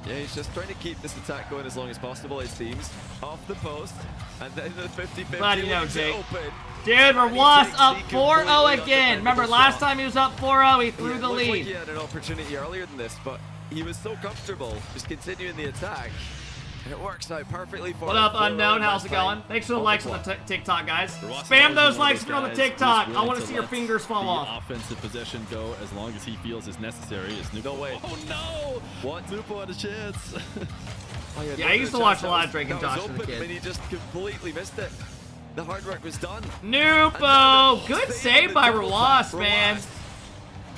[SPEAKER 3] Yeah, he's just trying to keep this attack going as long as possible, it seems. Off the post, and then the 50-50.
[SPEAKER 1] Glad you know, Jake. Dude, Roas up 4-0 again. Remember, last time he was up 4-0, he threw the lead.
[SPEAKER 3] Like he had an opportunity earlier than this, but he was so comfortable just continuing the attack. And it works out perfectly for him.
[SPEAKER 1] What up, Unknown? How's it going? Thanks for the likes on the TikTok, guys. Spam those likes if you're on the TikTok. I want to see your fingers fall off.
[SPEAKER 2] Offensive possession go as long as he feels is necessary.
[SPEAKER 3] No way.
[SPEAKER 2] Oh, no! What? NWPO had a chance.
[SPEAKER 1] Yeah, I used to watch a lot of Drake and Josh as a kid.
[SPEAKER 3] I mean, he just completely missed it. The hard work was done.
[SPEAKER 1] NWPO! Good save by Roas, man.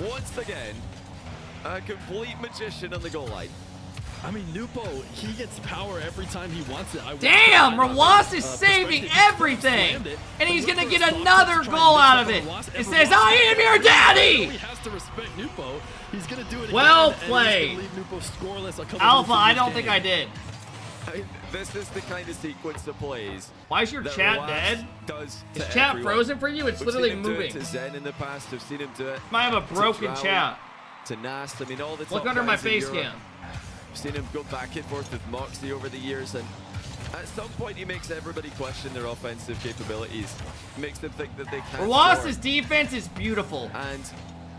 [SPEAKER 3] Once again, a complete magician on the goal line.
[SPEAKER 2] I mean, NWPO, he gets power every time he wants it.
[SPEAKER 1] Damn, Roas is saving everything. And he's going to get another goal out of it. It says, I am your daddy.
[SPEAKER 2] He has to respect NWPO. He's going to do it again.
[SPEAKER 1] Well played. Alpha, I don't think I did.
[SPEAKER 3] This is the kind of sequence of plays.
[SPEAKER 1] Why is your chat dead? Is chat frozen for you? It's literally moving.
[SPEAKER 3] To Zen in the past, I've seen him do it.
[SPEAKER 1] Might have a broken chat.
[SPEAKER 3] To Nast, I mean, all the top
[SPEAKER 1] Look under my face
[SPEAKER 3] Europe.
[SPEAKER 1] cam.
[SPEAKER 3] I've seen him go back and forth with Moxie over the years, and at some point he makes everybody question their offensive capabilities. Makes them think that they can't.
[SPEAKER 1] Roas's defense is beautiful.
[SPEAKER 3] And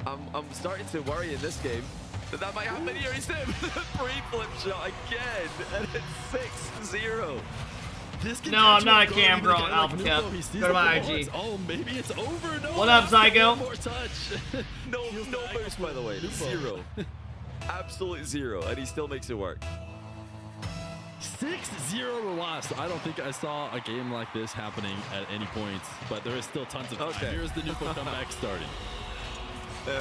[SPEAKER 3] I'm starting to worry in this game that might happen here. He's him. Pre-flip shot again, and it's 6-0.
[SPEAKER 1] No, I'm not a cam girl on AlphaKep. Go to my IG.
[SPEAKER 2] Oh, maybe it's over. No,
[SPEAKER 1] what up, Zygo?
[SPEAKER 2] More touch.
[SPEAKER 3] no boost, by the way. 0. Absolute 0, and he still makes it work.
[SPEAKER 2] 6-0 loss. I don't think I saw a game like this happening at any point, but there is still tons of time.
[SPEAKER 3] Okay.
[SPEAKER 2] Here's the NWPO comeback starting.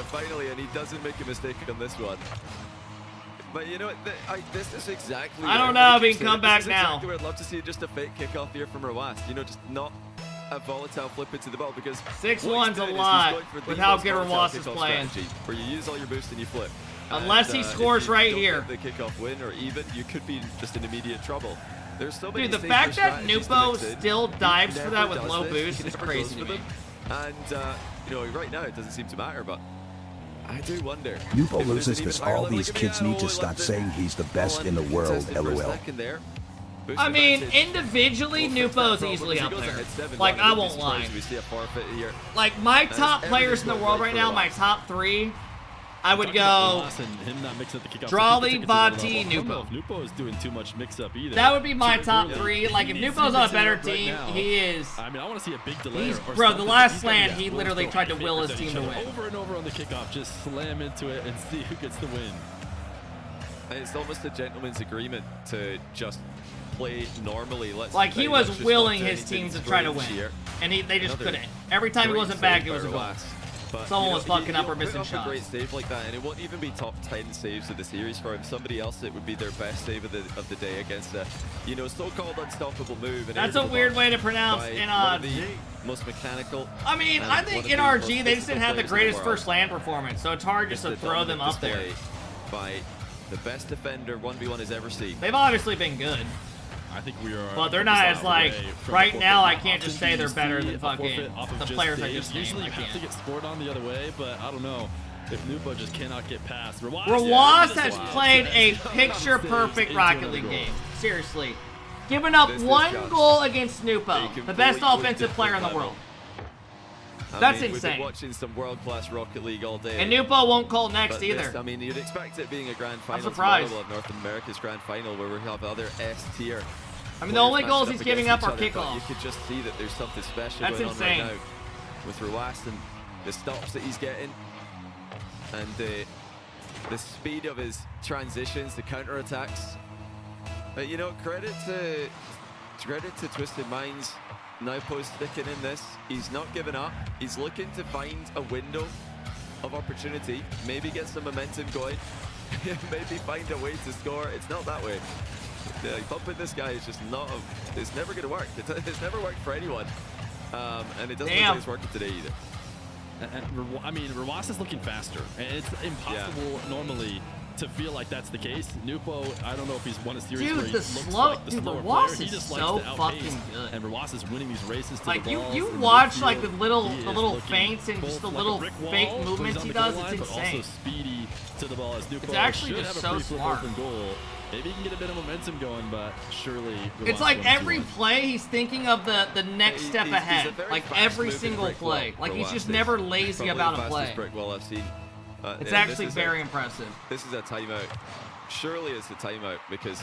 [SPEAKER 3] Finally, and he doesn't make a mistake on this one. But you know what? This is exactly.
[SPEAKER 1] I don't know if he can come back now.
[SPEAKER 3] Exactly, I'd love to see just a fake kickoff here from Roas. You know, just not a volatile flip into the ball, because
[SPEAKER 1] 6-1's a lot with how good Roas is playing.
[SPEAKER 3] Where you use all your boost and you flip.
[SPEAKER 1] Unless he scores right here.
[SPEAKER 3] The kickoff win, or even you could be just in immediate trouble. There's so many.
[SPEAKER 1] Dude, the fact that NWPO still dives for that with low boost is crazy to me.
[SPEAKER 3] And you know, right now it doesn't seem to matter, but I do wonder.
[SPEAKER 4] NWPO loses because all these kids need to stop saying he's the best in the world, LOL.
[SPEAKER 1] I mean, individually, NWPO's easily up there. Like, I won't lie. Like, my top players in the world right now, my top 3, I would go Drawley, Vati, NWPO.
[SPEAKER 2] NWPO is doing too much mix-up either.
[SPEAKER 1] That would be my top 3. Like, if NWPO's on a better team, he is.
[SPEAKER 2] I mean, I want to see a big delay.
[SPEAKER 1] Bro, the last slant, he literally tried to will his team to win.
[SPEAKER 2] Over and over on the kickoff, just slam into it and see who gets the win.
[SPEAKER 3] It's almost a gentleman's agreement to just play normally.
[SPEAKER 1] Like, he was willing his team to try to win, and they just couldn't. Every time he wasn't back, it was a goal. But, someone was fucking up or missing shots.
[SPEAKER 3] A great save like that, and it won't even be top 10 saves of the series for him. Somebody else, it would be their best save of the day against a, you know, so-called unstoppable move. And
[SPEAKER 1] that's a weird way to pronounce NRG.
[SPEAKER 3] Most mechanical.
[SPEAKER 1] I mean, I think NRG, they just didn't have the greatest first land performance, so it's hard just to throw them up there.
[SPEAKER 3] By the best defender 1v1 has ever seen.
[SPEAKER 1] They've obviously been good.
[SPEAKER 2] I think we are.
[SPEAKER 1] But they're not as like right now. I can't just say they're better than fucking the players I just named.
[SPEAKER 2] Usually you have to get scored on the other way, but I don't know if NWPO just cannot get past.
[SPEAKER 1] Roas has played a picture-perfect Rocket League game. Seriously, giving up 1 goal against NWPO, the best offensive player in the world. That's
[SPEAKER 3] We've
[SPEAKER 1] insane.
[SPEAKER 3] been watching some world-class Rocket League all day.
[SPEAKER 1] And NWPO won't call next
[SPEAKER 3] But
[SPEAKER 1] either.
[SPEAKER 3] This, I mean, you'd expect it being a grand final.
[SPEAKER 1] surprised.
[SPEAKER 3] Tomorrow, we'll have North America's grand final where we have other S tier.
[SPEAKER 1] I mean, the only goals he's giving up are
[SPEAKER 3] You
[SPEAKER 1] kickoffs.
[SPEAKER 3] could just see that there's something special
[SPEAKER 1] That's
[SPEAKER 3] going
[SPEAKER 1] insane.
[SPEAKER 3] on right now with Ruas and the stops that he's getting, and the speed of his transitions, the counter attacks. But you know, credit to Twisted Minds. NWPO's sticking in this. He's not giving up. He's looking to find a window of opportunity. Maybe get some momentum going. Maybe find a way to score. It's not that way. Bumping this guy is just not. It's never going to work. It's never worked for anyone. And it doesn't look like it's working today either.
[SPEAKER 2] I mean, Ruas is looking faster, and it's impossible normally to feel like that's the case. NWPO, I don't know if he's won a series where he looks like the slower player. He just likes to outpace, and Ruas is winning these races to
[SPEAKER 1] Like
[SPEAKER 2] the balls.
[SPEAKER 1] you watch like the little feints and just the little fake movements he does. It's
[SPEAKER 2] but also
[SPEAKER 1] insane.
[SPEAKER 2] speedy to the ball as NWPO
[SPEAKER 1] It's actually
[SPEAKER 2] should
[SPEAKER 1] just
[SPEAKER 2] have a
[SPEAKER 1] so
[SPEAKER 2] pretty flip
[SPEAKER 1] smart.
[SPEAKER 2] open goal. Maybe he can get a bit of momentum going, but surely Ruas
[SPEAKER 1] It's like
[SPEAKER 2] wins
[SPEAKER 1] every
[SPEAKER 2] 2-1.
[SPEAKER 1] play he's thinking of the next step
[SPEAKER 3] He's
[SPEAKER 1] ahead.
[SPEAKER 3] a very
[SPEAKER 1] Like
[SPEAKER 3] fast
[SPEAKER 1] every
[SPEAKER 3] moving
[SPEAKER 1] single
[SPEAKER 3] brick
[SPEAKER 1] play.
[SPEAKER 3] wall,
[SPEAKER 1] Like he's
[SPEAKER 3] Ruas
[SPEAKER 1] just
[SPEAKER 3] is.
[SPEAKER 1] never lazy
[SPEAKER 3] Probably
[SPEAKER 1] about
[SPEAKER 3] the
[SPEAKER 1] a
[SPEAKER 3] fastest
[SPEAKER 1] play.
[SPEAKER 3] brick wall I've seen.
[SPEAKER 1] It's
[SPEAKER 3] Yeah,
[SPEAKER 1] actually
[SPEAKER 3] this is
[SPEAKER 1] very impressive.
[SPEAKER 3] This is a timeout. Surely it's a timeout because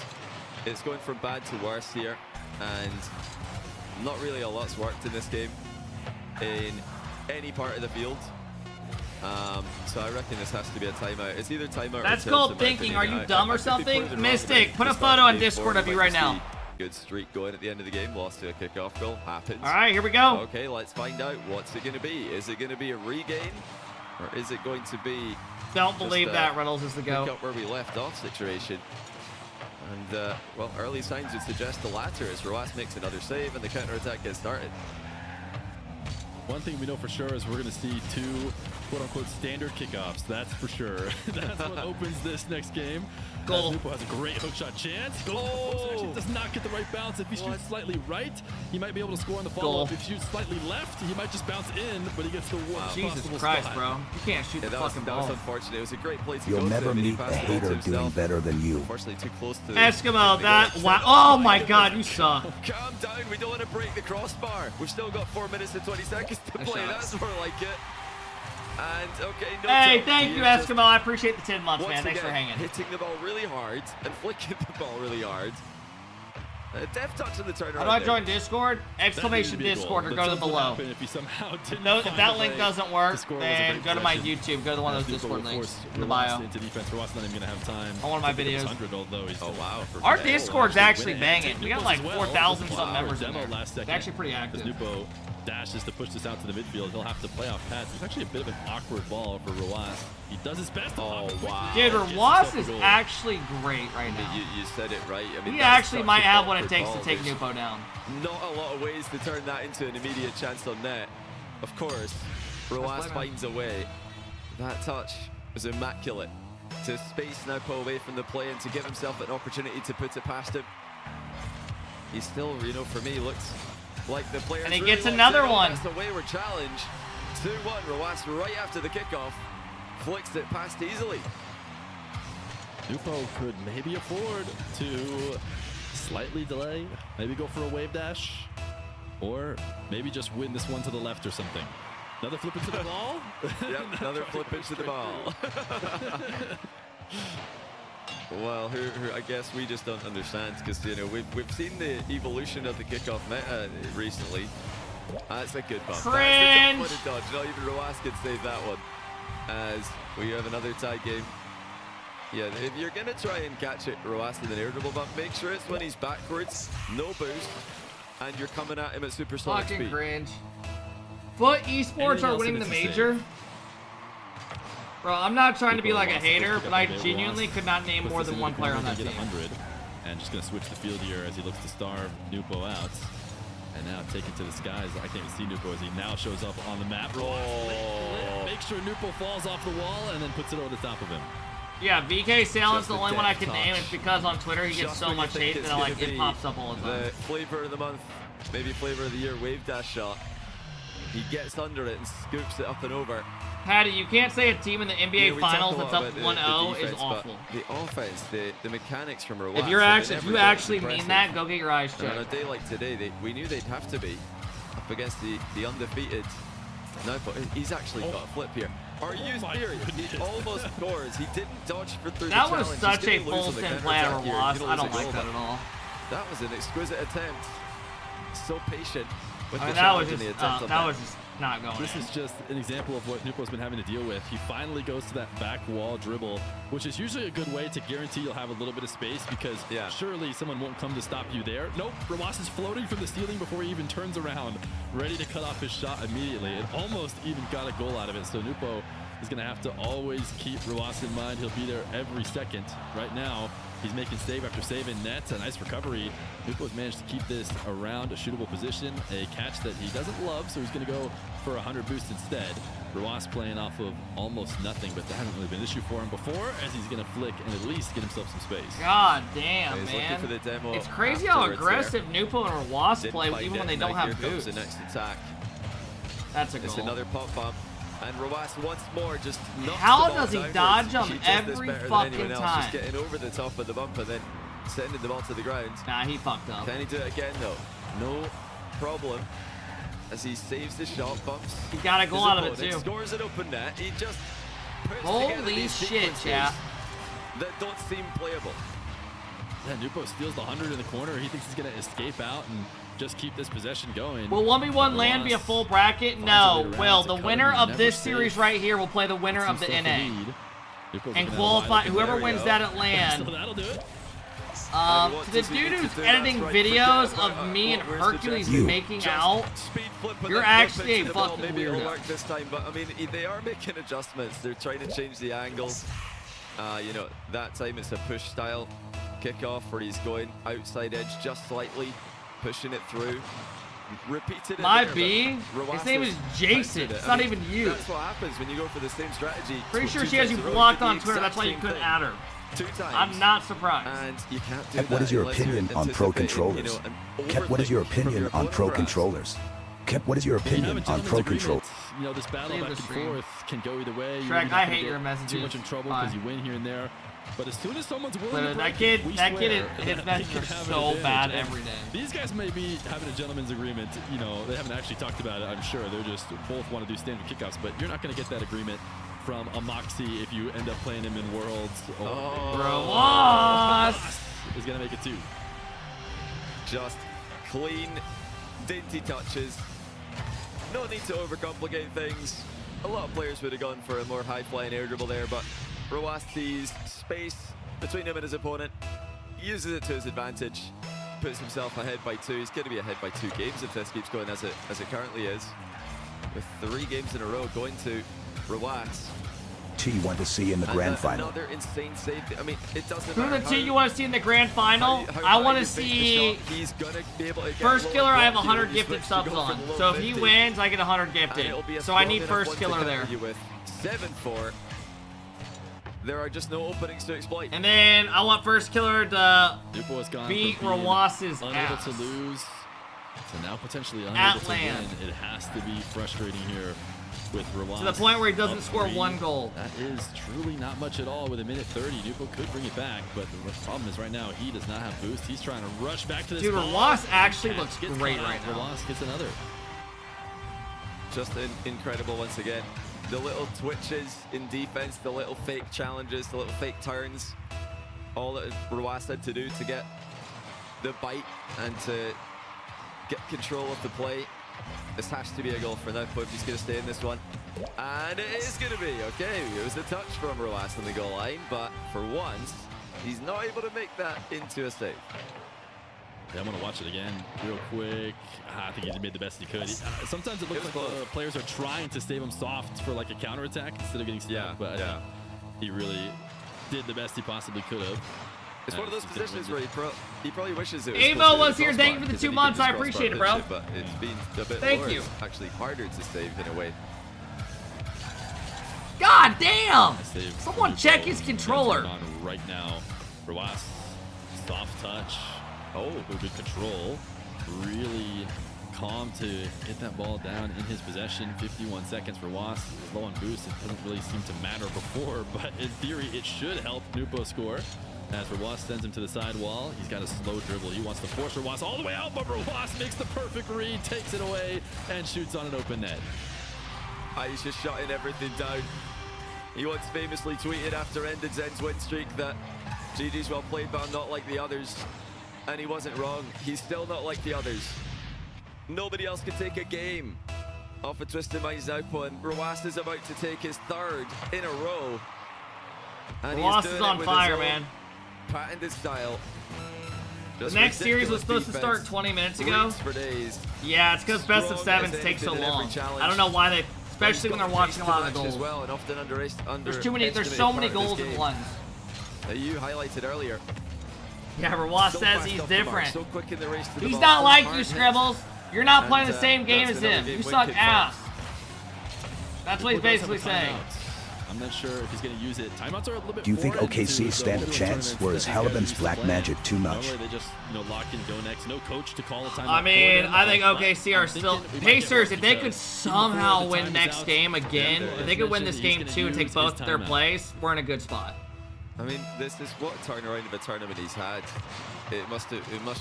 [SPEAKER 3] it's going from bad to worse here, and not really a lot's worked in this game in any part of the field. So I reckon this has to be a timeout. It's either timeout
[SPEAKER 1] That's
[SPEAKER 3] or
[SPEAKER 1] called
[SPEAKER 3] tilt, in my
[SPEAKER 1] thinking.
[SPEAKER 3] opinion.
[SPEAKER 1] Are you dumb or
[SPEAKER 3] I could be
[SPEAKER 1] something?
[SPEAKER 3] proven wrong
[SPEAKER 1] Mystic,
[SPEAKER 3] about
[SPEAKER 1] put a
[SPEAKER 3] this
[SPEAKER 1] photo
[SPEAKER 3] part
[SPEAKER 1] on
[SPEAKER 3] of game
[SPEAKER 1] Discord
[SPEAKER 3] four.
[SPEAKER 1] of you
[SPEAKER 3] We
[SPEAKER 1] right
[SPEAKER 3] might
[SPEAKER 1] now.
[SPEAKER 3] see good streak going at the end of the game. Lost to a kickoff goal. Happens.
[SPEAKER 1] All right, here we go.
[SPEAKER 3] Okay, let's find out. What's it going to be? Is it going to be a regain, or is it going to be
[SPEAKER 1] Don't believe
[SPEAKER 3] a
[SPEAKER 1] that Reynolds is the
[SPEAKER 3] pick
[SPEAKER 1] go.
[SPEAKER 3] up where we left off situation? And well, early signs would suggest the latter as Ruas makes another save and the counter attack gets started.
[SPEAKER 2] One thing we know for sure is we're going to see two quote-unquote standard kickoffs. That's for sure. That's what opens this next game.
[SPEAKER 1] Goal.
[SPEAKER 2] NWPO has a great hookshot chance. Goal. Actually does not get the right bounce. If he shoots slightly right, he might be able to score on the follow-up. If he shoots slightly left, he might just bounce in, but he gets the worst
[SPEAKER 1] Jesus
[SPEAKER 2] possible
[SPEAKER 1] Christ,
[SPEAKER 2] spot.
[SPEAKER 1] bro. You can't shoot the
[SPEAKER 3] That
[SPEAKER 1] fucking
[SPEAKER 3] was
[SPEAKER 1] ball.
[SPEAKER 3] unfortunate. It was a great play to
[SPEAKER 4] You'll
[SPEAKER 3] go
[SPEAKER 4] never
[SPEAKER 3] to, and he
[SPEAKER 4] meet a
[SPEAKER 3] passed it to
[SPEAKER 4] hater doing
[SPEAKER 3] himself.
[SPEAKER 4] better than you.
[SPEAKER 3] Unfortunately, too close to
[SPEAKER 1] Eskimo,
[SPEAKER 3] the
[SPEAKER 1] that
[SPEAKER 3] goal.
[SPEAKER 1] wow. Oh my God, you suck.
[SPEAKER 3] Calm down. We don't want to break the crossbar. We've still got 4 minutes and 20 seconds to play. That's more like it. And okay, no
[SPEAKER 1] Hey,
[SPEAKER 3] joke.
[SPEAKER 1] thank you,
[SPEAKER 3] Just
[SPEAKER 1] Eskimo. I appreciate the 10 months,
[SPEAKER 3] once
[SPEAKER 1] man. Thanks for
[SPEAKER 3] again,
[SPEAKER 1] hanging.
[SPEAKER 3] hitting the ball really hard and flicking the ball really hard. Deft touch on the turnaround.
[SPEAKER 1] How do I
[SPEAKER 3] there.
[SPEAKER 1] join Discord?
[SPEAKER 2] That
[SPEAKER 1] Exclamation
[SPEAKER 2] needed to be a
[SPEAKER 1] Discord
[SPEAKER 2] goal,
[SPEAKER 1] or
[SPEAKER 2] but
[SPEAKER 1] go to the
[SPEAKER 2] something
[SPEAKER 1] below.
[SPEAKER 2] happened if he somehow didn't
[SPEAKER 1] No, if
[SPEAKER 2] find
[SPEAKER 1] that
[SPEAKER 2] a
[SPEAKER 1] link
[SPEAKER 2] way
[SPEAKER 1] doesn't
[SPEAKER 2] to
[SPEAKER 1] work,
[SPEAKER 2] score, it was a
[SPEAKER 1] then
[SPEAKER 2] great
[SPEAKER 1] go to my
[SPEAKER 2] possession.
[SPEAKER 1] YouTube. Go to one of those
[SPEAKER 2] NWPO
[SPEAKER 1] Discord
[SPEAKER 2] will
[SPEAKER 1] links
[SPEAKER 2] force
[SPEAKER 1] in the
[SPEAKER 2] Ruas
[SPEAKER 1] bio.
[SPEAKER 2] into defense. Ruas not even going to have time.
[SPEAKER 1] On one of my
[SPEAKER 2] to pick up
[SPEAKER 1] videos.
[SPEAKER 2] his 100, although he's
[SPEAKER 3] Oh wow.
[SPEAKER 1] Our
[SPEAKER 3] For
[SPEAKER 1] Discord's actually
[SPEAKER 2] winning.
[SPEAKER 1] banging. We got like
[SPEAKER 2] NWPO as well.
[SPEAKER 1] 4,000 some
[SPEAKER 2] Wow.
[SPEAKER 1] members in
[SPEAKER 2] Demo
[SPEAKER 1] there.
[SPEAKER 2] last
[SPEAKER 1] It's
[SPEAKER 2] second.
[SPEAKER 1] actually pretty active.
[SPEAKER 2] As NWPO dashes to push this out to the midfield, he'll have to play off pads. It's actually a bit of an awkward ball for Ruas. He does his best.
[SPEAKER 3] Oh, wow.
[SPEAKER 1] Dude,
[SPEAKER 3] Gets
[SPEAKER 1] Ruas is actually great right now.
[SPEAKER 3] You said it right. I mean,
[SPEAKER 1] He
[SPEAKER 3] that's
[SPEAKER 1] actually
[SPEAKER 3] such
[SPEAKER 1] might
[SPEAKER 3] a
[SPEAKER 1] have what it
[SPEAKER 3] awkward
[SPEAKER 1] takes
[SPEAKER 3] ball.
[SPEAKER 1] to take
[SPEAKER 3] There's
[SPEAKER 1] NWPO down.
[SPEAKER 3] Not a lot of ways to turn that into an immediate chance on net. Of course, Ruas finds a way. That touch was immaculate. To space NWPO away from the play and to give himself an opportunity to put it past him. He still, you know, for me, looks like the player.
[SPEAKER 1] And he gets another one.
[SPEAKER 3] That's a wayward challenge. 2-1, Ruas right after the kickoff. Flicks it past easily.
[SPEAKER 2] NWPO could maybe afford to slightly delay, maybe go for a wave dash, or maybe just win this one to the left or something. Another flip into the ball.
[SPEAKER 3] Yep, another flip into the ball. Well, who I guess we just don't understand because, you know, we've seen the evolution of the kickoff meta recently. That's a good bump.
[SPEAKER 1] Cringe.
[SPEAKER 3] That's a good dodge. Not even Ruas can save that one. As we have another tie game. Yeah, if you're going to try and catch it, Ruas with an air dribble bump, make sure it's when he's backwards, no boost, and you're coming at him at supersonic
[SPEAKER 1] Fucking
[SPEAKER 3] speed.
[SPEAKER 1] cringe. Foot Esports
[SPEAKER 2] Anything
[SPEAKER 1] are
[SPEAKER 2] else
[SPEAKER 1] winning
[SPEAKER 2] in
[SPEAKER 1] the
[SPEAKER 2] it's a
[SPEAKER 1] major. Bro, I'm not trying to be like a
[SPEAKER 2] Ruas
[SPEAKER 1] hater,
[SPEAKER 2] pick
[SPEAKER 1] but
[SPEAKER 2] up
[SPEAKER 1] I
[SPEAKER 2] the bit.
[SPEAKER 1] genuinely
[SPEAKER 2] Ruas
[SPEAKER 1] could not name
[SPEAKER 2] puts
[SPEAKER 1] more
[SPEAKER 2] this
[SPEAKER 1] than
[SPEAKER 2] into
[SPEAKER 1] one
[SPEAKER 2] the
[SPEAKER 1] player on
[SPEAKER 2] corner,
[SPEAKER 1] that
[SPEAKER 2] get
[SPEAKER 1] team.
[SPEAKER 2] 100, and just going to switch the field here as he looks to starve NWPO out. And now taken to the skies. I can't even see NWPO as he now shows up on the map. Make sure NWPO falls off the wall and then puts it over the top of him.
[SPEAKER 1] Yeah, VK Salen's
[SPEAKER 3] Just
[SPEAKER 1] the
[SPEAKER 3] a
[SPEAKER 1] only one I
[SPEAKER 3] death
[SPEAKER 1] can name.
[SPEAKER 3] touch.
[SPEAKER 1] It's because on Twitter he gets
[SPEAKER 3] Just
[SPEAKER 1] so
[SPEAKER 3] when you
[SPEAKER 1] much
[SPEAKER 3] think
[SPEAKER 1] hate
[SPEAKER 3] it's
[SPEAKER 1] that like
[SPEAKER 3] gonna
[SPEAKER 1] it
[SPEAKER 3] be
[SPEAKER 1] pops up all the time.
[SPEAKER 3] The flavor of the month, maybe flavor of the year, wave dash shot. He gets under it and scoops it up and over.
[SPEAKER 1] Patty, you can't say a team in the NBA
[SPEAKER 3] Yeah, we talk
[SPEAKER 1] Finals
[SPEAKER 3] a
[SPEAKER 1] that's
[SPEAKER 3] lot
[SPEAKER 1] up
[SPEAKER 3] about the
[SPEAKER 1] 1-0 is
[SPEAKER 3] defense, but
[SPEAKER 1] awful.
[SPEAKER 3] The offense, the mechanics from Ruas.
[SPEAKER 1] If you actually mean that, go get your eyes
[SPEAKER 3] And on a
[SPEAKER 1] checked.
[SPEAKER 3] day like today, we knew they'd have to be up against the undefeated No, but he's actually got a flip here. Are you serious? He almost scores. He didn't dodge through the
[SPEAKER 1] That
[SPEAKER 3] challenge.
[SPEAKER 1] was such a full send play out of loss. I don't
[SPEAKER 3] lose a
[SPEAKER 1] like
[SPEAKER 3] goal,
[SPEAKER 1] that
[SPEAKER 3] but
[SPEAKER 1] at all.
[SPEAKER 3] that was an exquisite attempt. So patient with
[SPEAKER 1] I mean,
[SPEAKER 3] the
[SPEAKER 1] that was
[SPEAKER 3] challenge and the
[SPEAKER 1] just
[SPEAKER 3] attempt on
[SPEAKER 1] that was just not going
[SPEAKER 2] This
[SPEAKER 1] in.
[SPEAKER 2] is just an example of what NWPO's been having to deal with. He finally goes to that back wall dribble, which is usually a good way to guarantee you'll have a little bit of space because surely someone won't come to stop you there. Nope, Rawas is floating from the ceiling before he even turns around, ready to cut off his shot immediately, and almost even got a goal out of it. So NWPO is going to have to always keep Rawas in mind. He'll be there every second. Right now, he's making save after save in net. A nice recovery. NWPO's managed to keep this around a shootable position. A catch that he doesn't love, so he's going to go for a 100 boost instead. Rawas playing off of almost nothing, but that hasn't really been an issue for him before, as he's going to flick and at least get himself some space.
[SPEAKER 1] God damn,
[SPEAKER 3] he's
[SPEAKER 1] man.
[SPEAKER 3] looking for the demo
[SPEAKER 1] It's crazy how aggressive
[SPEAKER 3] there.
[SPEAKER 1] NWPO and Rawas
[SPEAKER 3] Didn't
[SPEAKER 1] play
[SPEAKER 3] find
[SPEAKER 1] even
[SPEAKER 3] it.
[SPEAKER 1] when they
[SPEAKER 3] Now
[SPEAKER 1] don't have
[SPEAKER 3] here comes
[SPEAKER 1] boosts.
[SPEAKER 3] the next attack.
[SPEAKER 1] That's a goal.
[SPEAKER 3] It's another pump bump. And Rawas once more just knocks
[SPEAKER 1] How
[SPEAKER 3] the ball
[SPEAKER 1] does he
[SPEAKER 3] downwards.
[SPEAKER 1] dodge
[SPEAKER 3] He
[SPEAKER 1] him
[SPEAKER 3] does this
[SPEAKER 1] every
[SPEAKER 3] better than
[SPEAKER 1] fucking
[SPEAKER 3] anyone else,
[SPEAKER 1] time?
[SPEAKER 3] Just getting over the top of the bump and then sending the ball to the ground.
[SPEAKER 1] Nah, he fucked up.
[SPEAKER 3] Can he do it again though? No problem. As he saves the shot, bumps.
[SPEAKER 1] He got a goal out of it too.
[SPEAKER 3] Scores an open net. He just puts
[SPEAKER 1] Holy
[SPEAKER 3] together these
[SPEAKER 1] shit,
[SPEAKER 3] sequences
[SPEAKER 1] chat.
[SPEAKER 3] that don't seem playable.
[SPEAKER 2] Yeah, NWPO steals the 100 in the corner. He thinks he's going to escape out and just keep this possession going.
[SPEAKER 1] Will 1v1 land be a full bracket? No. Will the winner of this series right here will play the winner of the NA and qualify. Whoever wins that at land.
[SPEAKER 2] So that'll do it.
[SPEAKER 1] To the dude who's editing videos of me and Hercules making out, you're actually a fucking
[SPEAKER 3] Maybe it'll
[SPEAKER 1] weirdo.
[SPEAKER 3] work this time, but I mean, they are making adjustments. They're trying to change the angles. You know, that time it's a push style kickoff where he's going outside edge just slightly, pushing it through. Repeated it
[SPEAKER 1] My
[SPEAKER 3] there,
[SPEAKER 1] B,
[SPEAKER 3] but
[SPEAKER 1] his
[SPEAKER 3] Rawas
[SPEAKER 1] name
[SPEAKER 3] has
[SPEAKER 1] is Jason.
[SPEAKER 3] countered it.
[SPEAKER 1] It's
[SPEAKER 3] I
[SPEAKER 1] not
[SPEAKER 3] mean,
[SPEAKER 1] even you.
[SPEAKER 3] That's what happens when you go for the same strategy.
[SPEAKER 1] Pretty sure
[SPEAKER 3] two
[SPEAKER 1] she has you
[SPEAKER 3] times in a row.
[SPEAKER 1] blocked
[SPEAKER 3] Did the
[SPEAKER 1] on Twitter. That's
[SPEAKER 3] exact
[SPEAKER 1] why you
[SPEAKER 3] same
[SPEAKER 1] couldn't
[SPEAKER 3] thing.
[SPEAKER 1] add her.
[SPEAKER 3] 2 times.
[SPEAKER 1] I'm not surprised.
[SPEAKER 3] And you can't do
[SPEAKER 4] Kep, what
[SPEAKER 3] that
[SPEAKER 4] is your
[SPEAKER 3] unless you're
[SPEAKER 4] opinion on pro
[SPEAKER 3] anticipating,
[SPEAKER 4] controllers?
[SPEAKER 3] you know, an
[SPEAKER 4] Kep, what is your
[SPEAKER 3] overthinking from
[SPEAKER 4] opinion
[SPEAKER 3] your
[SPEAKER 4] on pro
[SPEAKER 3] opponent, perhaps?
[SPEAKER 4] controllers? Kep, what is your
[SPEAKER 2] You have a
[SPEAKER 4] opinion on
[SPEAKER 2] gentleman's
[SPEAKER 4] pro
[SPEAKER 2] agreement.
[SPEAKER 4] control?
[SPEAKER 2] You know, this battle
[SPEAKER 1] Leave
[SPEAKER 2] back
[SPEAKER 1] the
[SPEAKER 2] and
[SPEAKER 1] stream.
[SPEAKER 2] forth can go either way. You're
[SPEAKER 1] Shrek,
[SPEAKER 2] not
[SPEAKER 1] I
[SPEAKER 2] gonna
[SPEAKER 1] hate
[SPEAKER 2] get
[SPEAKER 1] your messages.
[SPEAKER 2] too much in trouble
[SPEAKER 1] Bye.
[SPEAKER 2] because you win here and there. But as soon as someone's willing
[SPEAKER 1] But
[SPEAKER 2] to
[SPEAKER 1] that
[SPEAKER 2] break
[SPEAKER 1] kid,
[SPEAKER 2] we
[SPEAKER 1] that kid,
[SPEAKER 2] swear
[SPEAKER 1] his
[SPEAKER 2] that
[SPEAKER 1] messages
[SPEAKER 2] they
[SPEAKER 1] are
[SPEAKER 2] can have an
[SPEAKER 1] so
[SPEAKER 2] advantage.
[SPEAKER 1] bad
[SPEAKER 2] And
[SPEAKER 1] every day.
[SPEAKER 2] These guys may be having a gentleman's agreement. You know, they haven't actually talked about it, I'm sure. They're just both want to do standard kickoffs, but you're not going to get that agreement from a Moxie if you end up playing him in Worlds.
[SPEAKER 1] Rawas
[SPEAKER 2] is going to make it 2.
[SPEAKER 3] Just clean, dainty touches. No need to overcomplicate things. A lot of players would have gone for a more high-flying air dribble there, but Rawas sees space between him and his opponent, uses it to his advantage, puts himself ahead by 2. He's going to be ahead by 2 games if this keeps going as it currently is. With 3 games in a row going to Rawas.
[SPEAKER 4] T you want to see in the grand final?
[SPEAKER 3] Another insane save. I mean, it doesn't
[SPEAKER 1] Who
[SPEAKER 3] matter
[SPEAKER 1] the T
[SPEAKER 3] how-
[SPEAKER 1] you want to see in the grand final?
[SPEAKER 3] how
[SPEAKER 1] I
[SPEAKER 3] high
[SPEAKER 1] want to
[SPEAKER 3] you think the
[SPEAKER 1] see
[SPEAKER 3] shot, he's gonna be able to get
[SPEAKER 1] first
[SPEAKER 3] low
[SPEAKER 1] killer. I have
[SPEAKER 3] block,
[SPEAKER 1] 100
[SPEAKER 3] you know,
[SPEAKER 1] gifted
[SPEAKER 3] you
[SPEAKER 1] subs
[SPEAKER 3] go for
[SPEAKER 1] on.
[SPEAKER 3] the low
[SPEAKER 1] So if he
[SPEAKER 3] 50,
[SPEAKER 1] wins, I get 100
[SPEAKER 3] and
[SPEAKER 1] gifted.
[SPEAKER 3] it'll be a
[SPEAKER 1] So I
[SPEAKER 3] strong
[SPEAKER 1] need
[SPEAKER 3] enough
[SPEAKER 1] first
[SPEAKER 3] one to
[SPEAKER 1] killer there.
[SPEAKER 3] connect you with. 7-4. There are just no openings to exploit.
[SPEAKER 1] And then I want first killer to
[SPEAKER 2] NWPO has gone
[SPEAKER 1] beat
[SPEAKER 2] from being
[SPEAKER 1] Rawas's
[SPEAKER 2] unable
[SPEAKER 1] ass.
[SPEAKER 2] to lose to now potentially
[SPEAKER 1] At
[SPEAKER 2] unable to
[SPEAKER 1] land.
[SPEAKER 2] win. It has to be frustrating here with Rawas.
[SPEAKER 1] To the point where he doesn't
[SPEAKER 2] up
[SPEAKER 1] score
[SPEAKER 2] 3.
[SPEAKER 1] 1 goal.
[SPEAKER 2] That is truly not much at all with a minute 30. NWPO could bring it back, but the problem is right now he does not have boost. He's trying to rush back to this
[SPEAKER 1] Dude,
[SPEAKER 2] ball.
[SPEAKER 1] Rawas actually
[SPEAKER 2] Catch
[SPEAKER 1] looks
[SPEAKER 2] gets
[SPEAKER 1] great
[SPEAKER 2] caught out.
[SPEAKER 1] right now.
[SPEAKER 2] Rawas gets another.
[SPEAKER 3] Just incredible once again. The little twitches in defense, the little fake challenges, the little fake turns. All that Rawas had to do to get the bite and to get control of the play. This has to be a goal for NWPO if he's going to stay in this one. And it is going to be. Okay, it was a touch from Rawas on the goal line, but for once, he's not able to make that into a save.
[SPEAKER 2] Yeah, I'm going to watch it again real quick. I think he made the best he could. Sometimes it looks like players are trying to save him soft for like a counterattack instead of getting stuck, but I think he really did the best he possibly could have.
[SPEAKER 3] It's one of those positions where he probably wishes it was
[SPEAKER 1] Avo was here. Thank you for the 2 months. I appreciate it, bro.
[SPEAKER 3] But it's been a bit
[SPEAKER 1] Thank
[SPEAKER 3] lower.
[SPEAKER 1] you.
[SPEAKER 3] It's actually harder to save in a way.
[SPEAKER 1] God damn!
[SPEAKER 2] Save
[SPEAKER 1] Someone check his controller.
[SPEAKER 2] On right now. Rawas, soft touch. Oh, good control. Really calm to get that ball down in his possession. 51 seconds for Rawas. He's low on boost. It doesn't really seem to matter before, but in theory, it should help NWPO score. As Rawas sends him to the side wall, he's got a slow dribble. He wants to force Rawas all the way out, but Rawas makes the perfect read, takes it away, and shoots on an open net.
[SPEAKER 3] He's just shutting everything down. He once famously tweeted after ended Zen's win streak that GG's well played, but I'm not like the others. And he wasn't wrong. He's still not like the others. Nobody else can take a game off a Twisted Minds output, and Roas is about to take his 3rd in a row. And
[SPEAKER 1] Roas is on fire, man.
[SPEAKER 3] Patented style.
[SPEAKER 1] The next series was supposed to start 20 minutes ago. Yeah, it's because best of 7s take so long. I don't know why they, especially when they're watching a lot of the goals.
[SPEAKER 3] Well, and often
[SPEAKER 1] there's so many goals in ones.
[SPEAKER 3] That you highlighted earlier.
[SPEAKER 1] Yeah, Roas says he's different.
[SPEAKER 3] So quick in the race to the
[SPEAKER 1] He's
[SPEAKER 3] ball.
[SPEAKER 1] not like you, Scribbles. You're not playing the same game as him. You suck ass. That's what he's basically saying.
[SPEAKER 2] I'm not sure if he's going to use it. Timeouts are a little bit.
[SPEAKER 4] Do you think OKC stand a chance, or is Halliburton's black magic too much?
[SPEAKER 2] Normally they just, lock in go next. No coach to call a timeout.
[SPEAKER 1] I mean, I think OKC are still Pacers. If they could somehow win next game again, if they could win this game 2 and take both their plays, we're in a good spot.
[SPEAKER 3] I mean, this is what turnaround of a tournament he's had. It must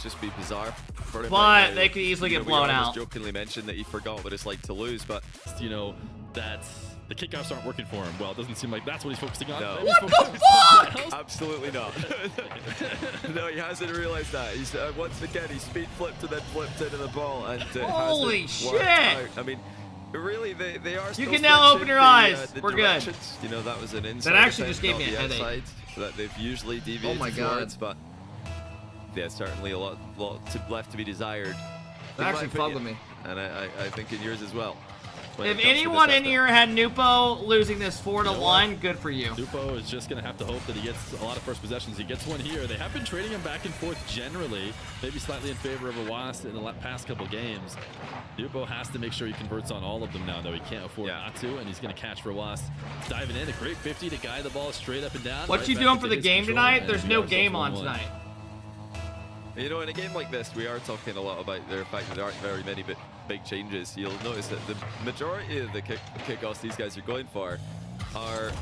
[SPEAKER 3] just be bizarre for him.
[SPEAKER 1] But they could easily get blown out.
[SPEAKER 3] Jokingly mentioned that he forgot what it's like to lose, but
[SPEAKER 2] that's. The kickoffs aren't working for him. Well, it doesn't seem like that's what he's focusing on.
[SPEAKER 3] No.
[SPEAKER 1] What the fuck?
[SPEAKER 3] Absolutely not. No, he hasn't realized that. He's once again he speed flipped and then flipped into the ball, and
[SPEAKER 1] holy shit!
[SPEAKER 3] I mean, really, they are.
[SPEAKER 1] You can now open your eyes.
[SPEAKER 3] We're
[SPEAKER 1] good.
[SPEAKER 3] That was an inside.
[SPEAKER 1] That actually just gave me a headache.
[SPEAKER 3] That they've usually deviated towards, but yeah, certainly a lot left to be desired.
[SPEAKER 1] That actually fucked with me.
[SPEAKER 3] And I think in yours as well.
[SPEAKER 1] If anyone in here had NWPO losing this 4-1, good for you.
[SPEAKER 2] NWPO is just going to have to hope that he gets a lot of first possessions. He gets one here. They have been trading him back and forth generally, maybe slightly in favor of Roas in the past couple games. NWPO has to make sure he converts on all of them now, though. He can't afford not to, and he's going to catch Roas diving in. A great 50 to guide the ball straight up and down.
[SPEAKER 1] What you doing for the game tonight? There's no game on tonight.
[SPEAKER 3] In a game like this, we are talking a lot about the fact that there aren't very many big changes. You'll notice that the majority of the kickoffs these guys are going for are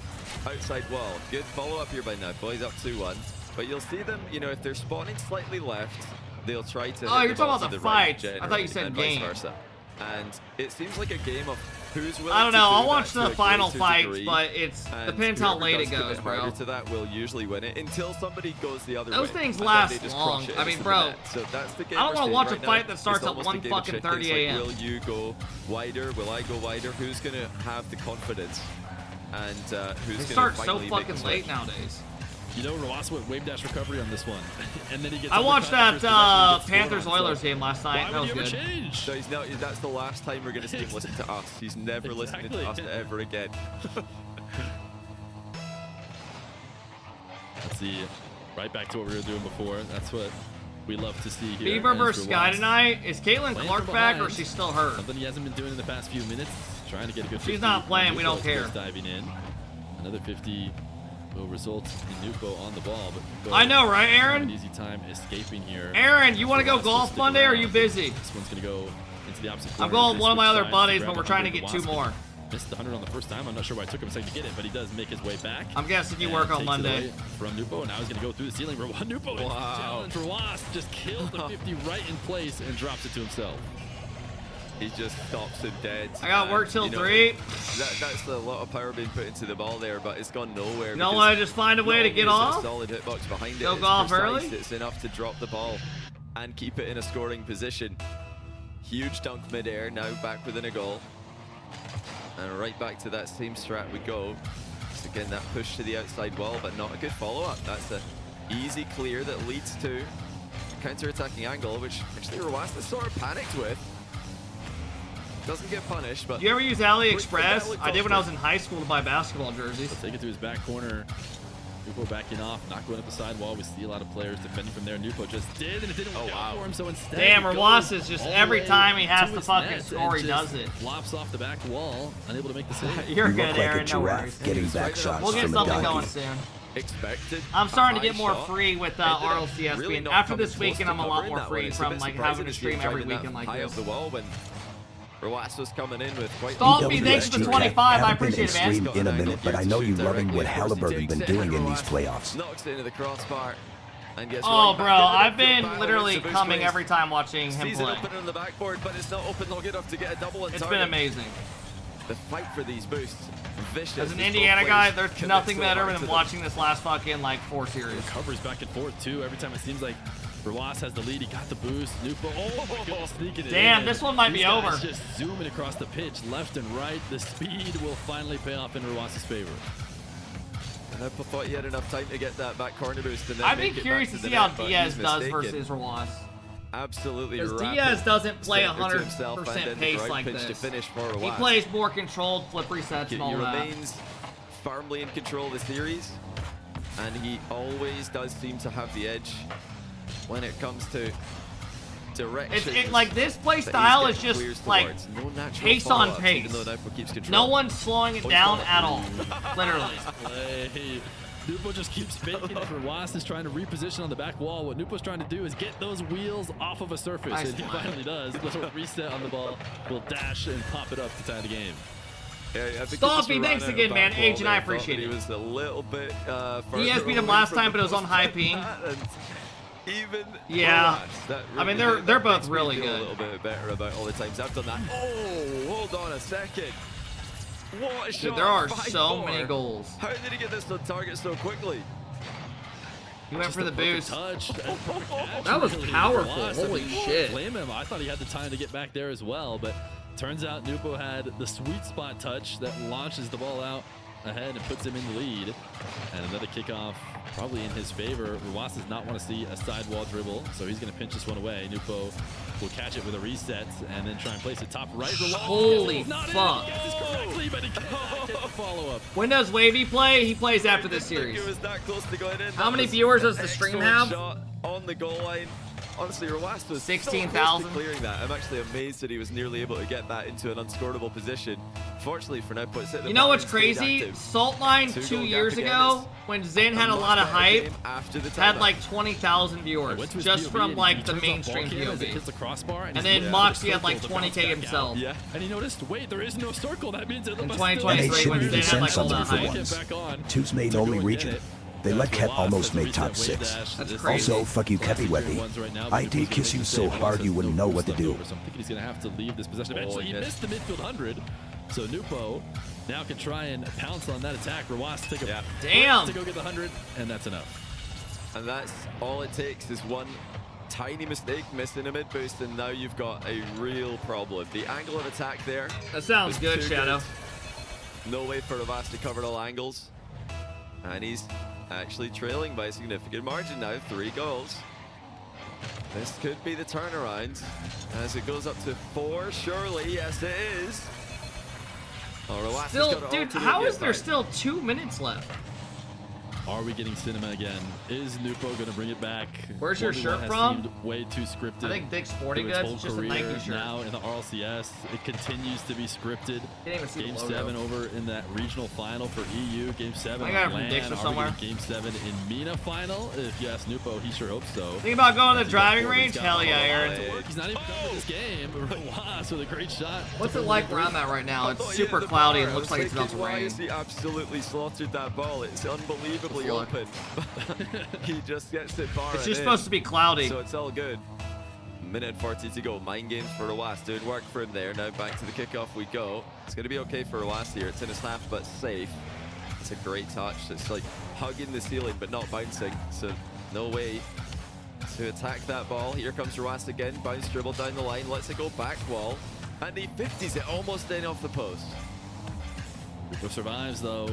[SPEAKER 3] outside wall. Good follow-up here by NWPO. He's up 2-1. But you'll see them, if they're spawning slightly left, they'll try to
[SPEAKER 1] you're talking about the fight. I thought you said game.
[SPEAKER 3] Vice versa. And it seems like a game of who's willing
[SPEAKER 1] I don't know.
[SPEAKER 3] to
[SPEAKER 1] I'll watch the final fights, but it depends how late it goes, bro.
[SPEAKER 3] To that will usually win it until somebody goes the other way.
[SPEAKER 1] Those things last long. I mean, bro,
[SPEAKER 3] so that's the game
[SPEAKER 1] I don't want to watch a fight
[SPEAKER 3] now.
[SPEAKER 1] that starts at 1:30 a.m.
[SPEAKER 3] Will you go wider? Will I go wider? Who's going to have the confidence? And who's going to
[SPEAKER 1] start so fucking late nowadays.
[SPEAKER 2] Roas went wave dash recovery on this one, and then he gets.
[SPEAKER 1] I watched that Panthers-Oilers game last night. That was good.
[SPEAKER 3] So that's the last time we're going to see him listen to us. He's never listening to us ever again.
[SPEAKER 2] Let's see. Right back to what we were doing before. That's what we love to see here.
[SPEAKER 1] Beaver versus Sky tonight. Is Caitlin Clark back, or is she still hurt?
[SPEAKER 2] Something he hasn't been doing in the past few minutes. Trying to get a good.
[SPEAKER 1] She's not playing. We don't care.
[SPEAKER 2] Diving in. Another 50. Will result in NWPO on the ball, but
[SPEAKER 1] I know, right, Aaron?
[SPEAKER 2] Easy time escaping here.
[SPEAKER 1] Aaron, you want to go golf Monday, or are you busy?
[SPEAKER 2] This one's gonna go into the opposite corner.
[SPEAKER 1] I'm going with one of my other buddies, but we're trying to get 2 more.
[SPEAKER 2] Missed the 100 on the first time. I'm not sure why it took him a second to get it, but he does make his way back.
[SPEAKER 1] I'm guessing you work on Monday.
[SPEAKER 2] From NWPO, and now he's gonna go through the ceiling. NWPO challenge for Roas, just kills the 50 right in place and drops it to himself.
[SPEAKER 3] He just stops him dead.
[SPEAKER 1] I got work till 3.
[SPEAKER 3] That's a lot of power being put into the ball there, but it's gone nowhere.
[SPEAKER 1] You don't want to just find a way to get off?
[SPEAKER 3] Solid hitbox behind
[SPEAKER 1] Go golf early?
[SPEAKER 3] It's enough to drop the ball and keep it in a scoring position. Huge dunk midair, now back within a goal. And right back to that same strat we go. Just again, that push to the outside wall, but not a good follow-up. That's an easy clear that leads to a counter-attacking angle, which actually Roas is sort of panicked with. Doesn't get punished, but...
[SPEAKER 1] Do you ever use AliExpress? I did when I was in high school to buy basketball jerseys.
[SPEAKER 2] Let's take it to his back corner. NWPO backing off, not going up the sidewall. We see a lot of players defending from there. NWPO just did, and it didn't work out for him, so instead...
[SPEAKER 1] Damn, Roas is just every time he has to fucking score, he does it.
[SPEAKER 2] Flops off the back wall, unable to make the save.
[SPEAKER 1] You're good,
[SPEAKER 4] like
[SPEAKER 1] Aaron, no worries.
[SPEAKER 4] Getting back shots
[SPEAKER 1] we'll get something going soon.
[SPEAKER 3] Expected.
[SPEAKER 1] I'm starting to get more free with RLCS. Really after this weekend, I'm a lot more free from having to stream every weekend like this.
[SPEAKER 3] The wall when Roas was coming in with quite...
[SPEAKER 1] Stalky, thanks for the 25. I appreciate it, man.
[SPEAKER 4] In a minute, but I know you're loving what Halliburton been doing in these playoffs.
[SPEAKER 3] Knocks it into the crossbar. And gets
[SPEAKER 1] bro, I've been literally coming every time watching him play.
[SPEAKER 3] Open on the backboard, but it's not open long enough to get a double in
[SPEAKER 1] It's been amazing.
[SPEAKER 3] the fight for these boosts, vicious.
[SPEAKER 1] As an Indiana guy, there's nothing better than watching this last fucking like 4 series.
[SPEAKER 2] Recovers back and forth too. Every time it seems like Rawas has the lead, he got the boost. NWPO, oh my goodness, sneaking it in.
[SPEAKER 1] Damn, this one might be over.
[SPEAKER 2] Just zooming across the pitch, left and right. The speed will finally pay off in Rawas's favor.
[SPEAKER 3] And I thought he had enough time to get that back corner boost. And then
[SPEAKER 1] I'd be curious to see how Diaz does versus Rawas.
[SPEAKER 3] Absolutely.
[SPEAKER 1] Because Diaz doesn't play 100% pace like this. He plays more controlled flip resets and all that.
[SPEAKER 3] He remains firmly in control of the series, and he always does seem to have the edge when it comes to direction.
[SPEAKER 1] Like this play style is just like pace on pace. No one's slowing it down at all. Literally.
[SPEAKER 2] NWPO just keeps faking it. Rawas is trying to reposition on the back wall. What NWPO's trying to do is get those wheels off of a surface, and he finally does. Little reset on the ball, will dash and pop it up to tie the game.
[SPEAKER 3] Yeah,
[SPEAKER 1] Stompy, thanks again, man. Agent, I appreciate it.
[SPEAKER 3] He was a little bit
[SPEAKER 1] Diaz beat him last time, but it was on high ping.
[SPEAKER 3] Even
[SPEAKER 1] yeah,
[SPEAKER 3] really,
[SPEAKER 1] I mean they're both really good.
[SPEAKER 3] A little bit better about all the times I've done that. Oh, hold on a second. What a shot!
[SPEAKER 1] Dude, there are so many goals.
[SPEAKER 3] How did he get this on target so quickly?
[SPEAKER 1] He went for the boost.
[SPEAKER 2] Touch.
[SPEAKER 1] That was powerful. Holy shit!
[SPEAKER 2] Blame him. I thought he had the time to get back there as well, but turns out NWPO had the sweet spot touch that launches the ball out ahead and puts him in the lead. And another kickoff probably in his favor. Rawas does not want to see a sidewall dribble, so he's going to pinch this one away. NWPO will catch it with a reset and then try and place it top right.
[SPEAKER 1] Holy fuck. Windows Wavy play, he plays after this series. How many viewers does the stream have?
[SPEAKER 3] On the goal line. Honestly, Rawas was
[SPEAKER 1] 16,000
[SPEAKER 3] clearing that. I'm actually amazed that he was nearly able to get that into an unscorable position. Fortunately for now, puts it.
[SPEAKER 1] You know what's crazy? Saltline 2 years ago, when Zin had a lot of hype, had like 20,000 viewers just from like the mainstream POV. And then Moxie had like 20K himself.
[SPEAKER 2] Yeah. And he noticed, wait, there is no circle. That means it
[SPEAKER 1] in 2023 when Zin had like all that hype.
[SPEAKER 4] Two's made only region. They let Kep almost make top 6. Also, fuck you, Keppy Weppy. I did kiss you so hard you wouldn't know what to do.
[SPEAKER 2] So I'm thinking he's going to have to leave this possession. Eventually, he missed the midfield 100. So NWPO now can try and pounce on that attack. Rawas take a
[SPEAKER 1] damn
[SPEAKER 2] to go get the 100, and that's enough.
[SPEAKER 3] And that's all it takes is one tiny mistake, missing a mid boost, and now you've got a real problem. The angle of attack there.
[SPEAKER 1] That sounds good, Shadow.
[SPEAKER 3] Good. No way for Rawas to cover all angles. And he's actually trailing by a significant margin now, 3 goals. This could be the turnaround as it goes up to 4, surely. Yes, it is. Oh,
[SPEAKER 1] still, dude, how is there still 2 minutes left?
[SPEAKER 2] Are we getting cinema again? Is NWPO going to bring it back?
[SPEAKER 1] Where's your shirt from?
[SPEAKER 2] Way too scripted.
[SPEAKER 1] I think Dick's Sporting Goods. It's just a Nike shirt.
[SPEAKER 2] Now in the RLCS, it continues to be scripted. Game 7 over in that regional final for EU. Game 7
[SPEAKER 1] I got it from Dick's or somewhere.
[SPEAKER 2] Game 7 in MENA final. If you ask NWPO, he sure hopes so.
[SPEAKER 1] Think about going to the driving range? Hell yeah, Aaron.
[SPEAKER 2] He's not even done with this game. Rawas with a great shot.
[SPEAKER 1] What's it like where I'm at right now? It's super cloudy and looks like it's about to rain.
[SPEAKER 3] He absolutely slaughtered that ball. It's unbelievably open. He just gets it far.
[SPEAKER 1] It's just supposed to be cloudy.
[SPEAKER 3] So it's all good. Minute 40 to go. Mind games for Rawas. Doing work for him there. Now back to the kickoff we go. It's going to be okay for Rawas here. It's in his half, but safe. It's a great touch. It's like hugging the ceiling, but not bouncing. So no way to attack that ball. Here comes Rawas again. Bounce dribble down the line. Lets it go back wall. And he 50s it almost in off the post.
[SPEAKER 2] NWPO survives though.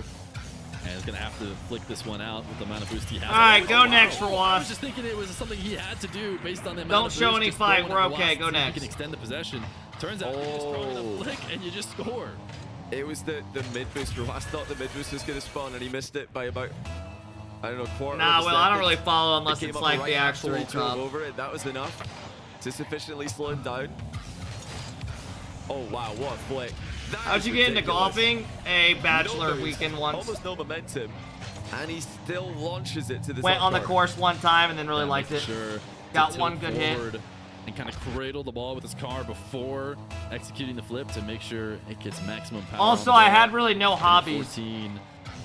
[SPEAKER 2] And he's going to have to flick this one out with the amount of boost he has.
[SPEAKER 1] All right, go next for Rawas.
[SPEAKER 2] I was just thinking it was something he had to do based on the amount
[SPEAKER 1] Don't
[SPEAKER 2] of
[SPEAKER 1] show
[SPEAKER 2] boost.
[SPEAKER 1] any fight. We're okay. Go next.
[SPEAKER 2] You can extend the possession. Turns out you just throw in a flick and you just score.
[SPEAKER 3] It was the mid boost. Rawas thought the mid boost was going to spawn and he missed it by about, I don't know, quarter.
[SPEAKER 1] Nah, well, I don't really follow unless it's like the actual cup.
[SPEAKER 3] Over it. That was enough to sufficiently slow him down. Oh, wow, what a flick.
[SPEAKER 1] How'd you get into golfing? A bachelor weekend once.
[SPEAKER 3] Almost no momentum. And he still launches it to the
[SPEAKER 1] Went on the course one time and then really liked it.
[SPEAKER 2] Sure.
[SPEAKER 1] Got one good hit.
[SPEAKER 2] And kind of cradle the ball with his car before executing the flip to make sure it gets maximum power.
[SPEAKER 1] Also, I had really no hobbies.
[SPEAKER 2] 14,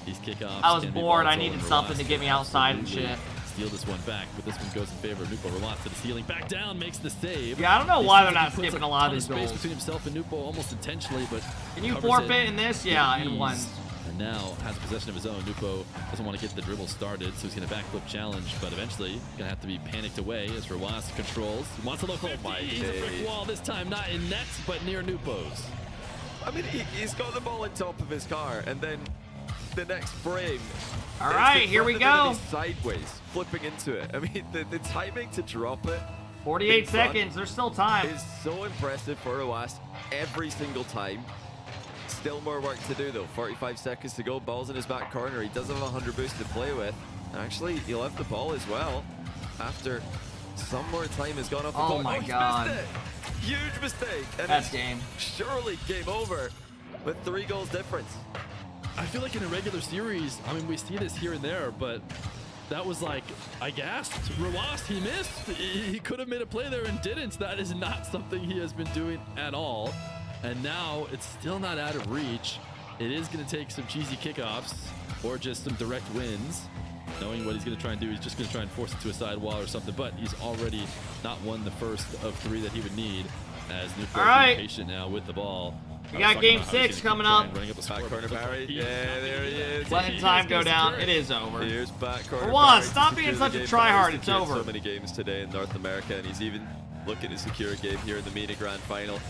[SPEAKER 2] these kickoffs.
[SPEAKER 1] I was bored. I needed something to get me outside and shit.
[SPEAKER 2] steal this one back, but this one goes in favor of NWPO. Rowas to the ceiling, back down, makes the save.
[SPEAKER 1] Yeah, I don't know why they're not skipping a lot of these
[SPEAKER 2] space
[SPEAKER 1] goals.
[SPEAKER 2] between himself and NWPO almost intentionally, but
[SPEAKER 1] Can you
[SPEAKER 2] covers
[SPEAKER 1] forfeit
[SPEAKER 2] it
[SPEAKER 1] in this? Yeah,
[SPEAKER 2] with
[SPEAKER 1] in
[SPEAKER 2] ease.
[SPEAKER 1] one.
[SPEAKER 2] And now has possession of his own. NWPO doesn't want to get the dribble started, so he's going to backflip challenge, but eventually going to have to be panicked away as Rowas controls. He wants to look over. He's a brick wall this time, not in net, but near NWPO's.
[SPEAKER 3] I mean, he's got the ball on top of his car, and then the next frame.
[SPEAKER 1] All right, here we go.
[SPEAKER 3] Sideways, flipping into it. I mean, the timing to drop it.
[SPEAKER 1] 48 seconds. There's still time.
[SPEAKER 3] Is so impressive for Rowas every single time. Still more work to do though. 45 seconds to go. Ball's in his back corner. He does have a 100 boost to play with. Actually, he left the ball as well after some more time has gone off the ball.
[SPEAKER 1] Oh my God.
[SPEAKER 3] Missed it. Huge mistake. And
[SPEAKER 1] That's
[SPEAKER 3] it's
[SPEAKER 1] game.
[SPEAKER 3] surely game over with 3 goals difference.
[SPEAKER 2] I feel like in a regular series, I mean, we see this here and there, but that was like, I gasped. Rowas, he missed. He could have made a play there and didn't. That is not something he has been doing at all. And now it's still not out of reach. It is going to take some cheesy kickoffs or just some direct wins. Knowing what he's going to try and do, he's just going to try and force it to a sidewall or something. But he's already not won the first of 3 that he would need, as NWPO is patient now with the ball.
[SPEAKER 1] We got game 6 coming up.
[SPEAKER 3] Back corner Barry. Yeah, there he is.
[SPEAKER 1] Letting time go down. It is over.
[SPEAKER 3] Here's back corner.
[SPEAKER 1] Rowas, stop being such a tryhard. It's over.
[SPEAKER 3] So many games today in North America, and he's even looking to secure a game here in the MENA Grand Final.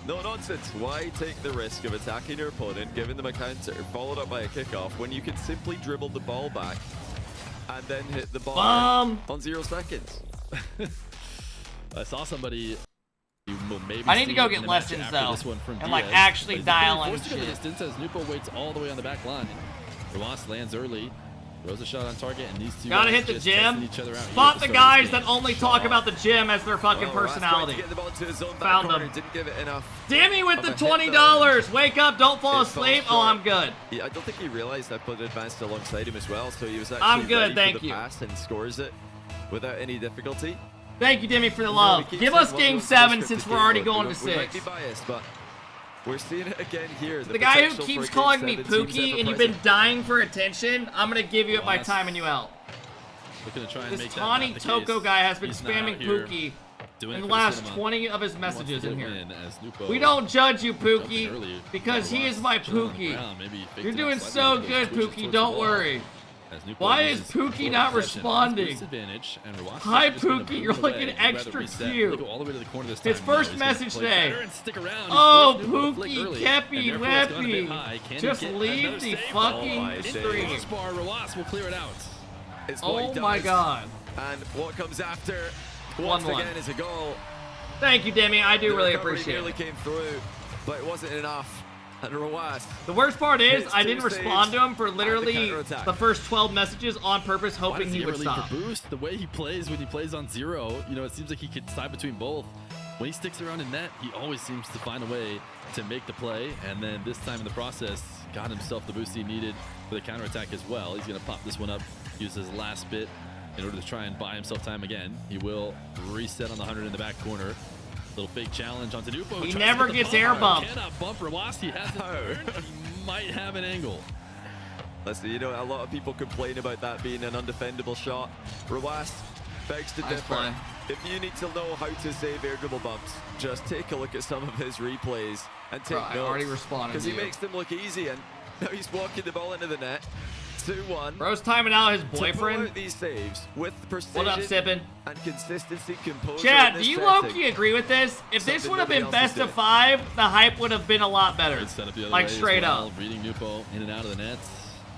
[SPEAKER 3] No nonsense. Why take the risk of attacking your opponent, giving them a counter, followed up by a kickoff, when you can simply dribble the ball back and then hit the ball on 0 seconds?
[SPEAKER 2] I saw somebody. Maybe
[SPEAKER 1] I need to go get lessons though, and like actually dial in shit.
[SPEAKER 2] Distance as NWPO waits all the way on the back line. Rowas lands early, throws a shot on target, and these two
[SPEAKER 1] gotta hit the gym. Spot the guys that only talk about the gym as their fucking personality. Found them.
[SPEAKER 3] Didn't give it enough.
[SPEAKER 1] Dammy with the $20. Wake up, don't fall asleep. Oh, I'm good.
[SPEAKER 3] Yeah, I don't think he realized I put advanced alongside him as well, so he was actually
[SPEAKER 1] I'm good,
[SPEAKER 3] ready
[SPEAKER 1] thank
[SPEAKER 3] for the
[SPEAKER 1] you.
[SPEAKER 3] pass and scores it without any difficulty.
[SPEAKER 1] Thank you, Demi, for the love. Give us game 7 since we're already going to 6.
[SPEAKER 3] We might be biased, but we're seeing it again here.
[SPEAKER 1] The guy who keeps calling me Pookie and you've been dying for attention, I'm going to give you my time and you out. This Tawny Toko guy has been spamming Pookie in the last 20 of his messages in here. We don't judge you, Pookie, because he is my Pookie. You're doing so good, Pookie, don't worry. Why is Pookie not responding? Hi, Pookie, you're looking extra cute. His first message today. Oh, Pookie, Keppy, Weppy. Just leave the fucking stream. Oh my God.
[SPEAKER 3] And what comes after,
[SPEAKER 1] 1-1.
[SPEAKER 3] once again, is a goal.
[SPEAKER 1] Thank you, Demi. I do really appreciate it.
[SPEAKER 3] Nearly came through, but it wasn't enough. And Rowas.
[SPEAKER 1] The worst part is I didn't respond to him for literally the first 12 messages on purpose, hoping he would stop.
[SPEAKER 2] Boost? The way he plays when he plays on 0, you know, it seems like he could side between both. When he sticks around in net, he always seems to find a way to make the play. And then this time in the process, got himself the boost he needed for the counterattack as well. He's going to pop this one up, use his last bit in order to try and buy himself time again. He will reset on the 100 in the back corner. Little fake challenge onto NWPO.
[SPEAKER 1] He never gets air bumped.
[SPEAKER 2] Cannot bump Rowas. He hasn't earned. He might have an angle.
[SPEAKER 3] Listen, you know, a lot of people complain about that being an undefendable shot. Rowas begs to differ. If you need to know how to save air dribble bumps, just take a look at some of his replays and take notes.
[SPEAKER 1] I already responded
[SPEAKER 3] because he makes them look easy, and now he's walking the ball into the net. 2-1.
[SPEAKER 1] Bro's timing out his boyfriend.
[SPEAKER 3] These saves with precision.
[SPEAKER 1] What up, Sippin'?
[SPEAKER 3] And consistency, composure.
[SPEAKER 1] Chad, do you low-key agree with this? If this would have been best of 5, the hype would have been a lot better. Like straight up.
[SPEAKER 2] Reading NWPO in and out of the nets.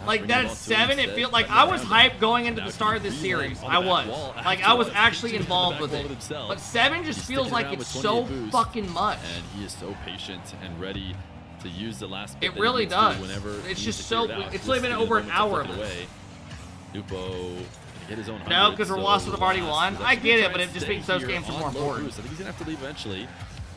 [SPEAKER 1] Like that 7, it feels like I was hyped going into the start of this series. I was. Like I was actually involved with it. But 7 just feels like it's so fucking much.
[SPEAKER 2] And he is so patient and ready to use the last bit.
[SPEAKER 1] It really does. It's just so. It's only been over an hour of it.
[SPEAKER 2] NWPO get his own.
[SPEAKER 1] No, because Rowas would have already won. I get it, but it just makes those games are more important.
[SPEAKER 2] I think he's gonna have to leave eventually.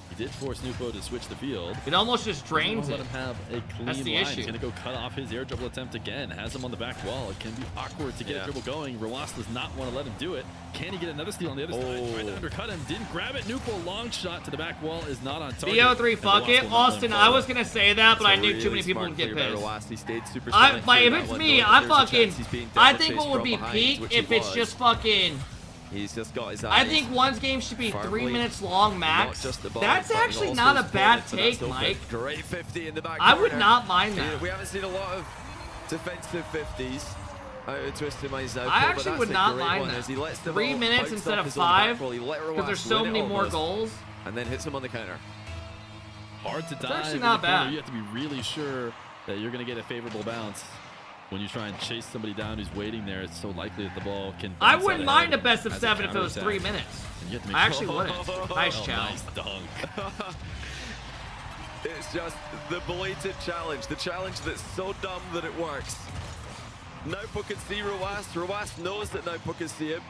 [SPEAKER 2] He did force NWPO to switch the field.
[SPEAKER 1] It almost just drains
[SPEAKER 2] Let
[SPEAKER 1] it.
[SPEAKER 2] him have a clean
[SPEAKER 1] That's the
[SPEAKER 2] line.
[SPEAKER 1] issue.
[SPEAKER 2] He's going to go cut off his air dribble attempt again. Has him on the back wall. It can be awkward to get a dribble going. Rawas does not want to let him do it. Can he get another steal on the other side? Trying to undercut him. Didn't grab it. NWPO long shot to the back wall is not on target.
[SPEAKER 1] BO3, fuck it. Austin, I was going to say that, but I knew too many people would get pissed. If it's me, I think what would be peak if it's just fucking...
[SPEAKER 3] He's just got his eyes.
[SPEAKER 1] I think one's game should be 3 minutes long max. That's actually not a bad take, Mike.
[SPEAKER 3] Great 50 in the back
[SPEAKER 1] I
[SPEAKER 3] corner.
[SPEAKER 1] would not mind that.
[SPEAKER 3] We haven't seen a lot of defensive 50s. Twisting myself.
[SPEAKER 1] I actually would not mind that. 3 minutes instead of 5, because there's so many more goals.
[SPEAKER 3] And then hits him on the counter.
[SPEAKER 2] Hard to dive.
[SPEAKER 1] Actually not bad.
[SPEAKER 2] You have to be really sure that you're going to get a favorable bounce. When you try and chase somebody down who's waiting there, it's so likely that the ball can...
[SPEAKER 1] I wouldn't mind a best of 7 if it was 3 minutes. I actually wouldn't. Nice challenge.
[SPEAKER 2] Nice dunk.
[SPEAKER 3] It's just the blatant challenge. The challenge that's so dumb that it works. NWPO can see Rawas. Rawas knows that NWPO can see him.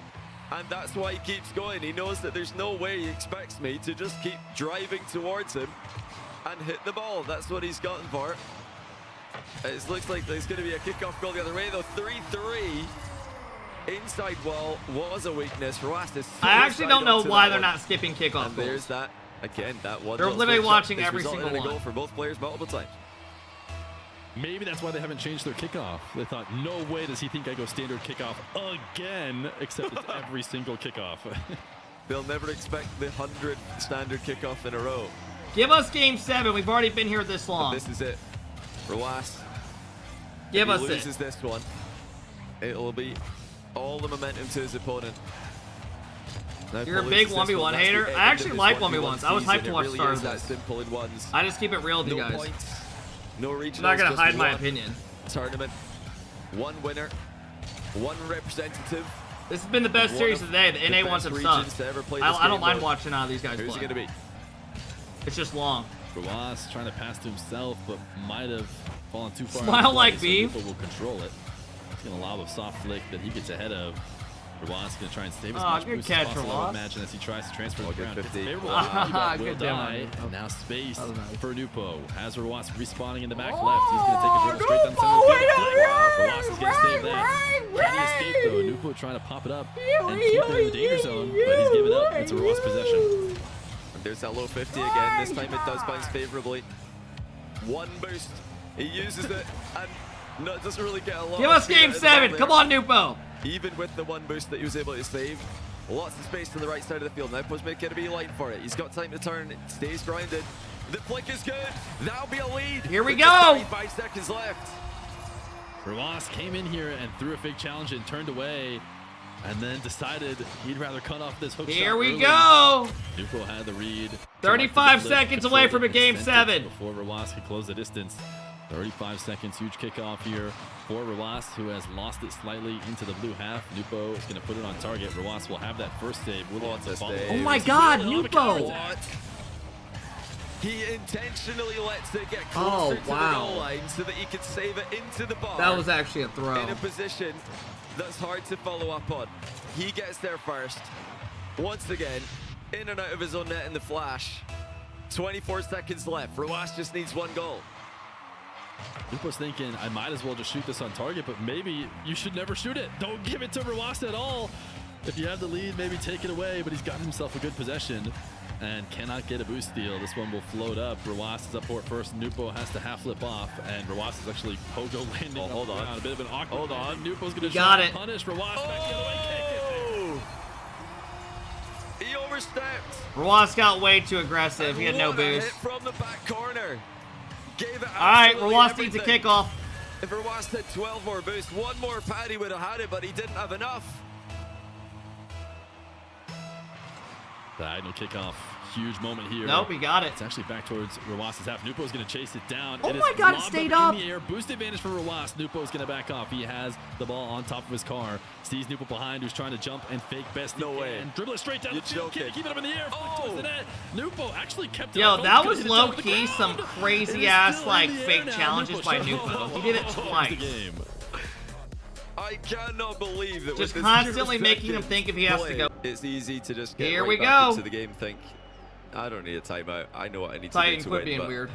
[SPEAKER 3] And that's why he keeps going. He knows that there's no way he expects me to just keep driving towards him and hit the ball. That's what he's gotten for it. It looks like there's going to be a kickoff goal the other way, though. 3-3. Inside wall was a weakness. Rawas is
[SPEAKER 1] I actually don't know why they're not skipping kickoff
[SPEAKER 3] and
[SPEAKER 1] goals.
[SPEAKER 3] there's that. Again, that one.
[SPEAKER 1] They're literally watching every single one.
[SPEAKER 3] Goal for both players multiple times.
[SPEAKER 2] Maybe that's why they haven't changed their kickoff. They thought, no way does he think I go standard kickoff again, except it's every single kickoff.
[SPEAKER 3] They'll never expect the 100th standard kickoff in a row.
[SPEAKER 1] Give us game 7. We've already been here this long.
[SPEAKER 3] This is it. Rawas.
[SPEAKER 1] Give us
[SPEAKER 3] he
[SPEAKER 1] it.
[SPEAKER 3] loses this one, it'll be all the momentum to his opponent. Now,
[SPEAKER 1] You're a big 1v1 hater. I actually like 1v1s. I was hyped to watch Stars.
[SPEAKER 3] That simple in ones.
[SPEAKER 1] I just keep it real with you
[SPEAKER 3] No
[SPEAKER 1] guys.
[SPEAKER 3] points, no regionals.
[SPEAKER 1] I'm not gonna
[SPEAKER 3] just
[SPEAKER 1] hide my
[SPEAKER 3] one
[SPEAKER 1] opinion.
[SPEAKER 3] Tournament, one winner, one representative.
[SPEAKER 1] This has been the best series of the day. The NA ones have sucked. I don't mind watching how these guys
[SPEAKER 3] Who's
[SPEAKER 1] play.
[SPEAKER 3] it gonna be?
[SPEAKER 1] It's just long.
[SPEAKER 2] Rawas trying to pass to himself, but might have fallen too far.
[SPEAKER 1] Smile like beef.
[SPEAKER 2] But will control it. He's gonna lob a soft flick that he gets ahead of. Rawas gonna try and save as much
[SPEAKER 1] good
[SPEAKER 2] boost
[SPEAKER 1] catch,
[SPEAKER 2] as possible. I
[SPEAKER 1] Rawas.
[SPEAKER 2] would imagine as he tries to transfer the ground. It's
[SPEAKER 3] 50.
[SPEAKER 2] favorable.
[SPEAKER 1] Good
[SPEAKER 2] Will
[SPEAKER 1] demo.
[SPEAKER 2] die. And now space
[SPEAKER 1] That was nice.
[SPEAKER 2] for NWPO. Has Rawas respawning in the back left. He's gonna take a dribble straight down the center of the field. Rawas is gonna save that. Can he escape though? NWPO trying to pop it up and keep it in the danger zone, but he's giving up. It's a Rawas possession.
[SPEAKER 3] There's that low 50 again. This time it does bounce favorably. One boost. He uses it and no, it doesn't really get a lot.
[SPEAKER 1] Give us game 7. Come on, NWPO.
[SPEAKER 3] Even with the one boost that he was able to save, lots of space to the right side of the field. Now Po's making a beeline for it. He's got time to turn. It stays grounded. The flick is good. That'll be a lead.
[SPEAKER 1] Here we
[SPEAKER 3] With just
[SPEAKER 1] go.
[SPEAKER 3] 35 seconds left.
[SPEAKER 2] Rawas came in here and threw a fake challenge and turned away, and then decided he'd rather cut off this hook shot.
[SPEAKER 1] Here we
[SPEAKER 2] early.
[SPEAKER 1] go.
[SPEAKER 2] NWPO had the read.
[SPEAKER 1] 35 seconds away from a game 7.
[SPEAKER 2] Before Rawas could close the distance. 35 seconds, huge kickoff here for Rawas, who has lost it slightly into the blue half. NWPO is going to put it on target. Rawas will have that first save. Will
[SPEAKER 3] What a
[SPEAKER 2] follow.
[SPEAKER 3] save.
[SPEAKER 1] Oh my God,
[SPEAKER 2] Will have a
[SPEAKER 1] NWPO.
[SPEAKER 2] counterattack.
[SPEAKER 3] He intentionally lets it get closer to the goal line so that he can save it into the bar.
[SPEAKER 1] That was actually a throw.
[SPEAKER 3] In a position that's hard to follow up on. He gets there first. Once again, in and out of his own net in the flash. 24 seconds left. Rawas just needs one goal.
[SPEAKER 2] NWPO's thinking, I might as well just shoot this on target, but maybe you should never shoot it. Don't give it to Rawas at all. If you have the lead, maybe take it away, but he's gotten himself a good possession and cannot get a boost steal. This one will float up. Rawas is up for it first. NWPO has to half flip off, and Rawas is actually pogo landing.
[SPEAKER 3] Oh, hold on.
[SPEAKER 2] A bit of an awkward.
[SPEAKER 3] Hold on.
[SPEAKER 2] NWPO's going to
[SPEAKER 1] got it.
[SPEAKER 2] punish Rawas back the other way. Kick it.
[SPEAKER 3] He overstepped.
[SPEAKER 1] Rawas got way too aggressive. He had no
[SPEAKER 3] What a hit
[SPEAKER 1] boost.
[SPEAKER 3] from the back corner. Gave it
[SPEAKER 1] All right,
[SPEAKER 3] absolutely
[SPEAKER 1] Rawas needs a
[SPEAKER 3] everything.
[SPEAKER 1] kickoff.
[SPEAKER 3] If Rawas had 12 more boosts, one more pad, he would have had it, but he didn't have enough.
[SPEAKER 2] Diagonal kickoff. Huge moment here.
[SPEAKER 1] Nope, he got it.
[SPEAKER 2] It's actually back towards Rawas' half. NWPO's going to chase it down.
[SPEAKER 1] Oh
[SPEAKER 2] It
[SPEAKER 1] my
[SPEAKER 2] is
[SPEAKER 1] God, it
[SPEAKER 2] lobbed
[SPEAKER 1] stayed
[SPEAKER 2] up
[SPEAKER 1] up.
[SPEAKER 2] in the air. Boost advantage for Rawas. NWPO's going to back off. He has the ball on top of his car. Sees NWPO behind, who's trying to jump and fake best.
[SPEAKER 3] No way.
[SPEAKER 2] And dribble it straight down
[SPEAKER 3] You're
[SPEAKER 2] the field.
[SPEAKER 3] joking.
[SPEAKER 2] Keep it up in the air. Flick towards the net. NWPO actually kept it
[SPEAKER 1] Yo,
[SPEAKER 2] up.
[SPEAKER 1] that
[SPEAKER 2] Could've
[SPEAKER 1] was
[SPEAKER 2] hit it top of the
[SPEAKER 1] low-key some
[SPEAKER 2] ground.
[SPEAKER 1] crazy
[SPEAKER 2] It is
[SPEAKER 1] ass,
[SPEAKER 2] still
[SPEAKER 1] like,
[SPEAKER 2] in the air
[SPEAKER 1] fake
[SPEAKER 2] now.
[SPEAKER 1] challenges by
[SPEAKER 2] NWPO
[SPEAKER 1] NWPO. He did it
[SPEAKER 2] owns
[SPEAKER 1] twice.
[SPEAKER 2] the game.
[SPEAKER 3] I cannot believe that
[SPEAKER 1] Just
[SPEAKER 3] with this
[SPEAKER 1] constantly
[SPEAKER 3] 0
[SPEAKER 1] making him
[SPEAKER 3] seconds
[SPEAKER 1] think if he has to
[SPEAKER 3] play,
[SPEAKER 1] go.
[SPEAKER 3] It's easy to just get
[SPEAKER 1] Here
[SPEAKER 3] right
[SPEAKER 1] we
[SPEAKER 3] back
[SPEAKER 1] go.
[SPEAKER 3] into the game, think, I don't need a timeout. I know what I need
[SPEAKER 1] Titan
[SPEAKER 3] to do to
[SPEAKER 1] quit
[SPEAKER 3] win.
[SPEAKER 1] being
[SPEAKER 3] But
[SPEAKER 1] weird.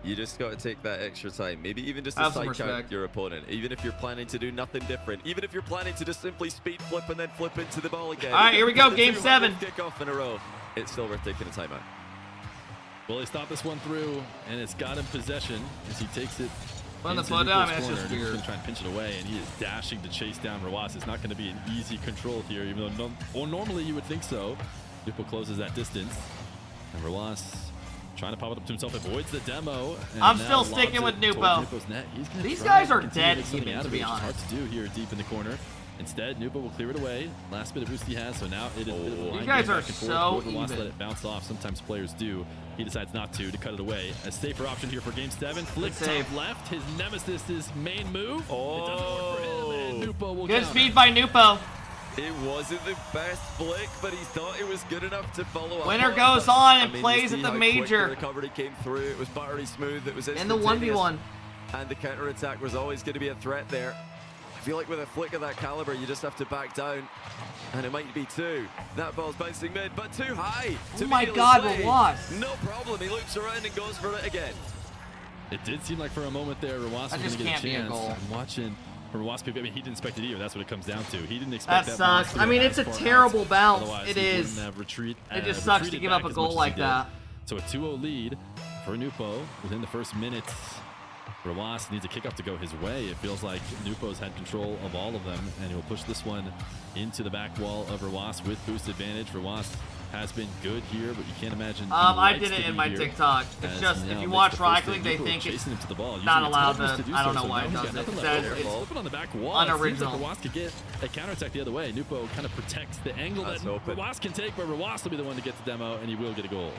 [SPEAKER 3] you just got to take that extra time. Maybe even just to
[SPEAKER 1] Have some
[SPEAKER 3] side count
[SPEAKER 1] respect.
[SPEAKER 3] your opponent. Even if you're planning to do nothing different. Even if you're planning to just simply speed flip and then flip into the ball again.
[SPEAKER 1] All right, here we go,
[SPEAKER 3] The
[SPEAKER 1] game 7.
[SPEAKER 3] Kickoff in a row. It's still worth taking a timeout.
[SPEAKER 2] Well, he stopped this one through, and it's got him possession as he takes it.
[SPEAKER 1] Run the
[SPEAKER 2] into
[SPEAKER 1] flow down,
[SPEAKER 2] NWPO's
[SPEAKER 1] man, it's just
[SPEAKER 2] corner. He's
[SPEAKER 1] weird.
[SPEAKER 2] gonna try and pinch it away, and he is dashing to chase down Rawas. It's not going to be an easy control here, even though normally you would think so. NWPO closes that distance, and Rawas trying to pop it up to himself, avoids the demo. And
[SPEAKER 1] I'm
[SPEAKER 2] now
[SPEAKER 1] still
[SPEAKER 2] lobs
[SPEAKER 1] sticking
[SPEAKER 2] it
[SPEAKER 1] with
[SPEAKER 2] towards
[SPEAKER 1] NWPO.
[SPEAKER 2] NWPO's net. He's gonna
[SPEAKER 1] These
[SPEAKER 2] try
[SPEAKER 1] guys
[SPEAKER 2] and
[SPEAKER 1] are
[SPEAKER 2] continue
[SPEAKER 1] dead
[SPEAKER 2] make something
[SPEAKER 1] even,
[SPEAKER 2] out
[SPEAKER 1] to
[SPEAKER 2] of
[SPEAKER 1] be
[SPEAKER 2] it, which is
[SPEAKER 1] honest.
[SPEAKER 2] hard to do here deep in the corner. Instead, NWPO will clear it away. Last bit of boost he has, so now it is a bit of a line
[SPEAKER 1] guys
[SPEAKER 2] game
[SPEAKER 1] are
[SPEAKER 2] back and
[SPEAKER 1] so
[SPEAKER 2] forth. Rawas
[SPEAKER 1] even.
[SPEAKER 2] let it bounce off. Sometimes players do. He decides not to cut it away. A safer option here for game 7. Flick
[SPEAKER 1] Good save.
[SPEAKER 2] top left. His nemesis is main move. It doesn't work for him, and NWPO will
[SPEAKER 1] Good
[SPEAKER 2] counter.
[SPEAKER 1] speed by NWPO.
[SPEAKER 3] It wasn't the best flick, but he thought it was good enough to follow up.
[SPEAKER 1] Winner
[SPEAKER 3] on.
[SPEAKER 1] goes
[SPEAKER 3] But,
[SPEAKER 1] on and
[SPEAKER 3] I mean, you
[SPEAKER 1] plays
[SPEAKER 3] see
[SPEAKER 1] at the
[SPEAKER 3] how
[SPEAKER 1] major.
[SPEAKER 3] quick the recovery came through. It was buttery smooth. It was
[SPEAKER 1] In the
[SPEAKER 3] instantaneous.
[SPEAKER 1] 1v1.
[SPEAKER 3] And the counter attack was always going to be a threat there. I feel like with a flick of that caliber, you just have to back down. And it might be 2. That ball's bouncing mid, but too high.
[SPEAKER 1] Oh my God,
[SPEAKER 3] play.
[SPEAKER 1] Rawas.
[SPEAKER 3] No problem. He loops around and goes for it again.
[SPEAKER 2] It did seem like for a moment there, Rawas was
[SPEAKER 1] That
[SPEAKER 2] going
[SPEAKER 1] just
[SPEAKER 2] to get
[SPEAKER 1] can't
[SPEAKER 2] a
[SPEAKER 1] be a
[SPEAKER 2] chance.
[SPEAKER 1] goal.
[SPEAKER 2] I'm watching Rawas. I mean, he didn't expect it either. That's what it comes down to. He didn't expect
[SPEAKER 1] That
[SPEAKER 2] bounce
[SPEAKER 1] sucks.
[SPEAKER 2] to
[SPEAKER 1] I
[SPEAKER 2] go
[SPEAKER 1] mean,
[SPEAKER 2] as
[SPEAKER 1] it's a
[SPEAKER 2] far out.
[SPEAKER 1] terrible bounce.
[SPEAKER 2] Otherwise,
[SPEAKER 1] It
[SPEAKER 2] he
[SPEAKER 1] is.
[SPEAKER 2] wouldn't have
[SPEAKER 1] It just sucks to
[SPEAKER 2] retreated
[SPEAKER 1] give
[SPEAKER 2] back
[SPEAKER 1] up a
[SPEAKER 2] as
[SPEAKER 1] goal
[SPEAKER 2] much as
[SPEAKER 1] like
[SPEAKER 2] he did.
[SPEAKER 1] that.
[SPEAKER 2] So a 2-0 lead for NWPO within the first minutes. Rawas needs a kickoff to go his way. It feels like NWPO's had control of all of them, and he'll push this one into the back wall of Rawas with boost advantage. Rawas has been good here, but you can't imagine.
[SPEAKER 1] I did it in my TikTok. It's just, if you watch RocketLeague, they think it's
[SPEAKER 2] chasing him to the ball.
[SPEAKER 1] not
[SPEAKER 2] Using a
[SPEAKER 1] allowed
[SPEAKER 2] ton of boost
[SPEAKER 1] to.
[SPEAKER 2] do
[SPEAKER 1] I don't
[SPEAKER 2] so,
[SPEAKER 1] know
[SPEAKER 2] so
[SPEAKER 1] why
[SPEAKER 2] now
[SPEAKER 1] it
[SPEAKER 2] he's
[SPEAKER 1] does
[SPEAKER 2] got
[SPEAKER 1] it.
[SPEAKER 2] nothing
[SPEAKER 1] It
[SPEAKER 2] left
[SPEAKER 1] says
[SPEAKER 2] to do.
[SPEAKER 1] it's
[SPEAKER 2] Flipping on the back wall. It seems like
[SPEAKER 1] unoriginal.
[SPEAKER 2] Rawas could get a counterattack the other way. NWPO kind of protects the angle
[SPEAKER 3] That's
[SPEAKER 2] that
[SPEAKER 3] open.
[SPEAKER 2] Rawas can take, but Rawas will be the one to get the demo, and he will get a goal.